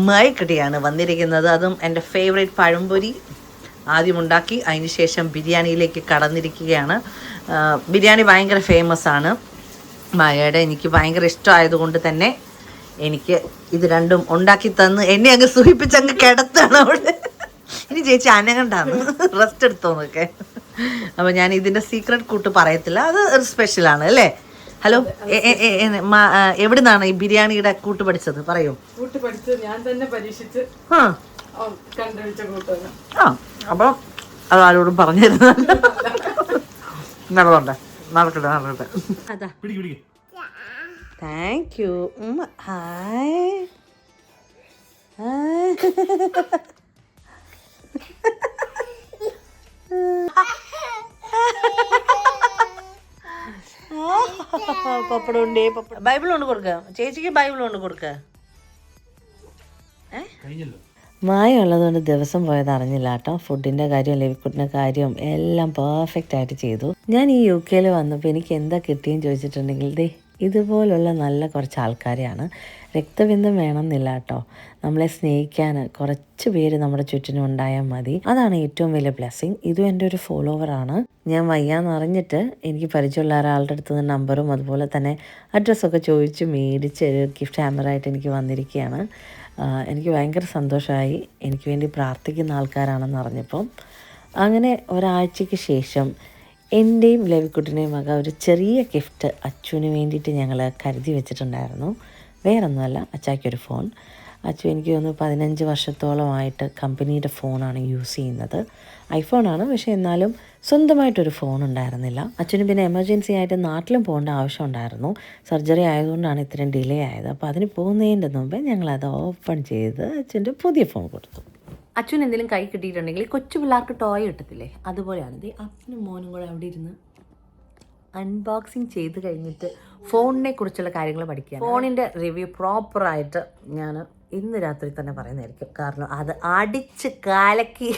മയക്കട്ടിയാണ് വന്നിരിക്കുന്നത്. അതും എൻ്റെ ഫേവറേറ്റ് പഴംപൊരി ആദ്യം ഉണ്ടാക്കി, അതിന് ശേഷം ബിരിയാണിയിലേക്ക് കടന്നിരിക്കുകയാണ്. ബിരിയാണി ഭയങ്കര ഫേമസ് ആണ് മായയുടെ. എനിക്ക് ഭയങ്കര ഇഷ്ടമായതുകൊണ്ട് തന്നെ എനിക്ക് ഇത് രണ്ടും ഉണ്ടാക്കി തന്ന് എന്നെ അങ്ങ് സൂഹിപ്പിച്ചങ്ങ് കിടത്താണ് അവിടെ. ഇനി ചേച്ചി അനങ്ങണ്ടാന്ന് റെസ്റ്റ് എടുത്തോന്നൊക്കെ. അപ്പോൾ ഞാൻ ഇതിൻ്റെ സീക്രട്ട് കൂട്ട് പറയത്തില്ല, അത് ഒരു സ്പെഷ്യലാണ് അല്ലേ. ഹലോ, എവിടെ നിന്നാണ് ഈ ബിരിയാണിയുടെ കൂട്ട് പഠിച്ചത്? പറയൂ. കൂട്ട് പഠിച്ചത് ഞാൻ തന്നെ പരീക്ഷിച്ച് കണ്ടുപിടിച്ച കൂട്ടാണ്. അപ്പം അത് ആരോടും പറഞ്ഞു തരുന്ന നടക്കട്ടെ. അതാ താങ്ക് യു. ഹായ്. പപ്പടം ഉണ്ടേ. ബൈബിൾ കൊണ്ട് കൊടുക്ക ചേച്ചിക്ക്, ബൈബിൾ കൊണ്ട് കൊടുക്ക. മായ ഉള്ളതുകൊണ്ട് ദിവസം പോയത് അറിഞ്ഞില്ല കേട്ടോ. ഫുഡിൻ്റെ കാര്യം ലിവിക്കുട്ടിൻ്റെ കാര്യം എല്ലാം പെർഫെക്റ്റ് ആയിട്ട് ചെയ്തു. ഞാൻ ഈ UK വന്നപ്പോൾ എനിക്ക് എന്താ കിട്ടിയെന്ന് ചോദിച്ചിട്ടുണ്ടെങ്കിൽ ഇതുപോലുള്ള നല്ല കുറച്ച് ആൾക്കാരെയാണ്. രക്തബന്ധം വേണമെന്നില്ല കേട്ടോ, നമ്മളെ സ്നേഹിക്കാൻ കുറച്ച് പേര് നമ്മുടെ ചുറ്റിനും ഉണ്ടായാൽ മതി. അതാണ് ഏറ്റവും വലിയ ബ്ലെസ്സിങ്. ഇതും എൻ്റെ ഒരു ഫോളോവറാണ്. ഞാൻ വയ്യാന്ന് അറിഞ്ഞിട്ട് എനിക്ക് പരിചയമുള്ള ഒരാളുടെ അടുത്ത് നിന്ന് നമ്പറും അതുപോലെ തന്നെ അഡ്രസ്സൊക്കെ ചോദിച്ച് മേടിച്ച് ഒരു ഗിഫ്റ്റ് ഹാമ്പറായിട്ട് എനിക്ക് വന്നിരിക്കുകയാണ്. എനിക്ക് ഭയങ്കര സന്തോഷമായി. എനിക്ക് വേണ്ടി പ്രാർത്ഥിക്കുന്ന ആൾക്കാരാണെന്ന് അറിഞ്ഞപ്പം. അങ്ങനെ ഒരാഴ്ചയ്ക്ക് ശേഷം എൻ്റെയും ലവിക്കുട്ടിൻ്റെയും വക ഒരു ചെറിയ ഗിഫ്റ്റ് അച്ചുവിന് വേണ്ടിയിട്ട് ഞങ്ങൾ കരുതി വെച്ചിട്ടുണ്ടായിരുന്നു. വേറൊന്നുമല്ല, അച്ചായ്ക്കൊരു ഫോൺ. അച്ചു എനിക്ക് തോന്നുന്നു 15 വർഷത്തോളമായിട്ട് കമ്പനിയുടെ ഫോണാണ് യൂസ് ചെയ്യുന്നത്. ഐഫോണാണ്, പക്ഷേ എന്നാലും സ്വന്തമായിട്ടൊരു ഫോൺ ഉണ്ടായിരുന്നില്ല. അച്ഛന് പിന്നെ എമർജൻസി ആയിട്ട് നാട്ടിലും പോകേണ്ട ആവശ്യം ഉണ്ടായിരുന്നു. സർജറി ആയതുകൊണ്ടാണ് ഇത്രയും ഡിലേ ആയത്. അപ്പോൾ അതിന് പോകുന്നതിൻ്റെ മുമ്പേ ഞങ്ങളത് ഓപ്പൺ ചെയ്ത് അച്ഛൻ്റെ പുതിയ ഫോൺ കൊടുത്തു. അച്ഛന് എന്തെങ്കിലും കൈ കിട്ടിയിട്ടുണ്ടെങ്കിൽ കൊച്ചു പിള്ളേർക്ക് ടോയ് കിട്ടത്തില്ലേ, അതുപോലെയാണ്. അപ്പനും മോനും കൂടെ അവിടെ ഇരുന്ന് അൺബോക്സിങ് ചെയ്ത് കഴിഞ്ഞിട്ട് ഫോണിനെ കുറിച്ചുള്ള കാര്യങ്ങൾ പഠിക്കുക. ഫോണിൻ്റെ റിവ്യൂ പ്രോപ്പറായിട്ട് ഞാൻ ഇന്ന് രാത്രി തന്നെ പറയുന്നതായിരിക്കും. കാരണം അത് അടിച്ച് കാലക്കി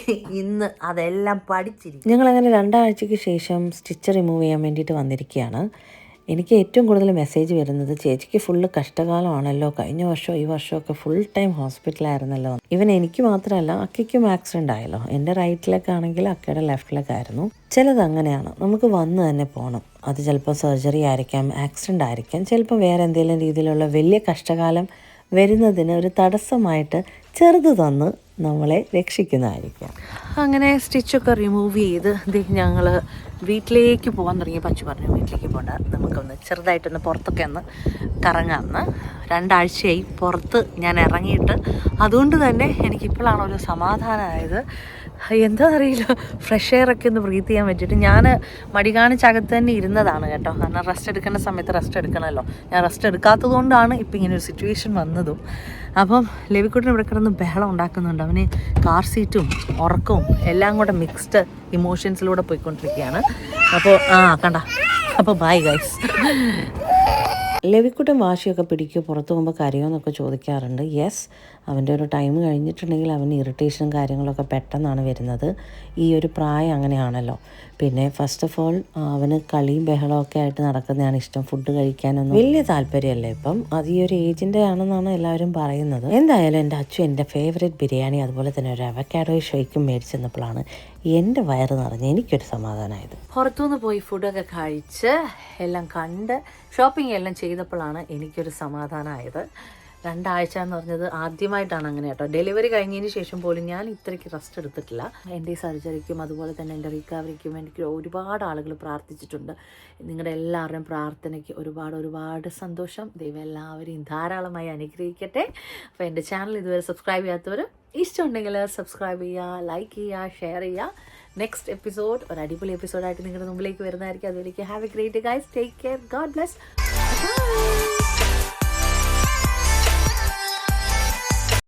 ഇന്ന് അതെല്ലാം പഠിച്ചിരിക്കും. ഞങ്ങളങ്ങനെ 2 ആഴ്ചയ്ക്ക് ശേഷം സ്റ്റിച്ച് റിമൂവ് ചെയ്യാൻ വേണ്ടിയിട്ട് വന്നിരിക്കുകയാണ്. എനിക്ക് ഏറ്റവും കൂടുതൽ മെസ്സേജ് വരുന്നത് ചേച്ചിക്ക് ഫുള്ള് കഷ്ടകാലമാണല്ലോ, കഴിഞ്ഞ വർഷം ഈ വർഷമൊക്കെ ഫുൾ ടൈം ഹോസ്പിറ്റലായിരുന്നല്ലോ. ഇവൻ എനിക്ക് മാത്രമല്ല അക്കയ്ക്കും ആക്സിഡൻ്റ് ആയല്ലോ. എൻ്റെ റൈറ്റിലേക്കാണെങ്കിൽ അക്കയുടെ ലെഫ്റ്റിലേക്കായിരുന്നു. ചിലത് അങ്ങനെയാണ്, നമുക്ക് വന്ന് തന്നെ പോകണം. അത് ചിലപ്പോൾ സർജറി ആയിരിക്കാം, ആക്സിഡൻ്റ് ആയിരിക്കാം, ചിലപ്പോൾ വേറെ എന്തെങ്കിലും രീതിയിലുള്ള വലിയ കഷ്ടകാലം വരുന്നതിന് ഒരു തടസ്സമായിട്ട് ചെറുത് തന്ന് നമ്മളെ രക്ഷിക്കുന്നതായിരിക്കാം. അങ്ങനെ സ്റ്റിച്ചൊക്കെ റിമൂവ് ചെയ്ത് ഞങ്ങൾ വീട്ടിലേക്ക് പോകാൻ തുടങ്ങിയപ്പോൾ അച്ചു പറഞ്ഞു വീട്ടിലേക്ക് പോകണ്ട, നമുക്കൊന്ന് ചെറുതായിട്ടൊന്ന് പുറത്തൊക്കെ ഒന്ന് കറങ്ങാമെന്ന്. 2 ആഴ്ചയായി പുറത്ത് ഞാൻ ഇറങ്ങിയിട്ട്. അതുകൊണ്ട് തന്നെ എനിക്കിപ്പോഴാണ് ഒരു സമാധാനമായത്. എന്താ അറിയില്ല, ഫ്രഷ് എയറൊക്കെ ഒന്ന് ബ്രീത്ത് ചെയ്യാൻ പറ്റിയിട്ട്. ഞാൻ മടി കാണിച്ചകത്ത് തന്നെ ഇരുന്നതാണ് കേട്ടോ. കാരണം റെസ്റ്റ് എടുക്കേണ്ട സമയത്ത് റെസ്റ്റ് എടുക്കണമല്ലോ. ഞാൻ റെസ്റ്റ് എടുക്കാത്തത് കൊണ്ടാണ് ഇപ്പം ഇങ്ങനെ ഒരു സിറ്റുവേഷൻ വന്നതും. അപ്പം ലവിക്കുട്ടൻ ഇവിടെ കിടന്ന് ബഹളം ഉണ്ടാക്കുന്നുണ്ട്. അവന് കാർ സീറ്റും ഉറക്കവും എല്ലാം കൂടെ മിക്സ്ഡ് ഇമോഷൻസിലൂടെ പോയിക്കൊണ്ടിരിക്കുകയാണ്. അപ്പോൾ കണ്ട. അപ്പോൾ ബൈ ഗൈസ്. ലവിക്കുട്ടൻ വാശിയൊക്കെ പിടിക്കുക, പുറത്ത് പോകുമ്പോൾ കരയോന്നൊക്കെ ചോദിക്കാറുണ്ട്. യെസ്, അവൻ്റെ ഒരു ടൈം കഴിഞ്ഞിട്ടുണ്ടെങ്കിൽ അവന് ഇറിറ്റേഷനും കാര്യങ്ങളൊക്കെ പെട്ടെന്നാണ് വരുന്നത്. ഈ ഒരു പ്രായം അങ്ങനെയാണല്ലോ. പിന്നെ ഫസ്റ്റ് ഓഫ് ഓൾ അവന് കളിയും ബഹളമൊക്കെ ആയിട്ട് നടക്കുന്നതാണ് ഇഷ്ടം. ഫുഡ് കഴിക്കാനൊന്നും വലിയ താല്പര്യമല്ലേ ഇപ്പം. അത് ഈ ഒരു ഏജിൻ്റെ ആണെന്നാണ് എല്ലാവരും പറയുന്നത്. എന്തായാലും എൻ്റെ അച്ചു എൻ്റെ ഫേവറേറ്റ് ബിരിയാണി അതുപോലെ തന്നെ ഒരു അവക്കാഡോ ഷേക്കും മേടിച്ചെന്നപ്പോഴാണ് എൻ്റെ വയറ് നിറഞ്ഞ് എനിക്കൊരു സമാധാനമായത്. പുറത്തുനിന്ന് പോയി ഫുഡൊക്കെ കഴിച്ച് എല്ലാം കണ്ട് ഷോപ്പിംഗ് എല്ലാം ചെയ്തപ്പോഴാണ് എനിക്കൊരു സമാധാനമായത്. 2 ആഴ്ച എന്ന് പറഞ്ഞത് ആദ്യമായിട്ടാണ് അങ്ങനെ കേട്ടോ. ഡെലിവറി കഴിഞ്ഞതിന് ശേഷം പോലും ഞാൻ ഇത്രയ്ക്ക് റെസ്റ്റ് എടുത്തിട്ടില്ല. എൻ്റെ ഈ സർജറിക്കും അതുപോലെ തന്നെ എൻ്റെ റിക്കവറിക്കും എനിക്ക് ഒരുപാട് ആളുകൾ പ്രാർത്ഥിച്ചിട്ടുണ്ട്. നിങ്ങളുടെ എല്ലാവരുടെയും പ്രാർത്ഥനയ്ക്ക് ഒരുപാട് സന്തോഷം. ദൈവം എല്ലാവരെയും ധാരാളമായി അനുഗ്രഹിക്കട്ടെ. അപ്പോൾ എൻ്റെ ചാനൽ ഇതുവരെ സബ്സ്ക്രൈബ് ചെയ്യാത്തവർ ഇഷ്ടമുണ്ടെങ്കിൽ സബ്സ്ക്രൈബ് ചെയ്യുക, ലൈക്ക് ചെയ്യുക, ഷെയർ ചെയ്യുക. നെക്സ്റ്റ് എപ്പിസോഡ് ഒരു അടിപൊളി എപ്പിസോഡായിട്ട് നിങ്ങളുടെ മുമ്പിലേക്ക് വരുന്നതായിരിക്കും. അതുവരേക്കും have A great day guys. Take care. God bless.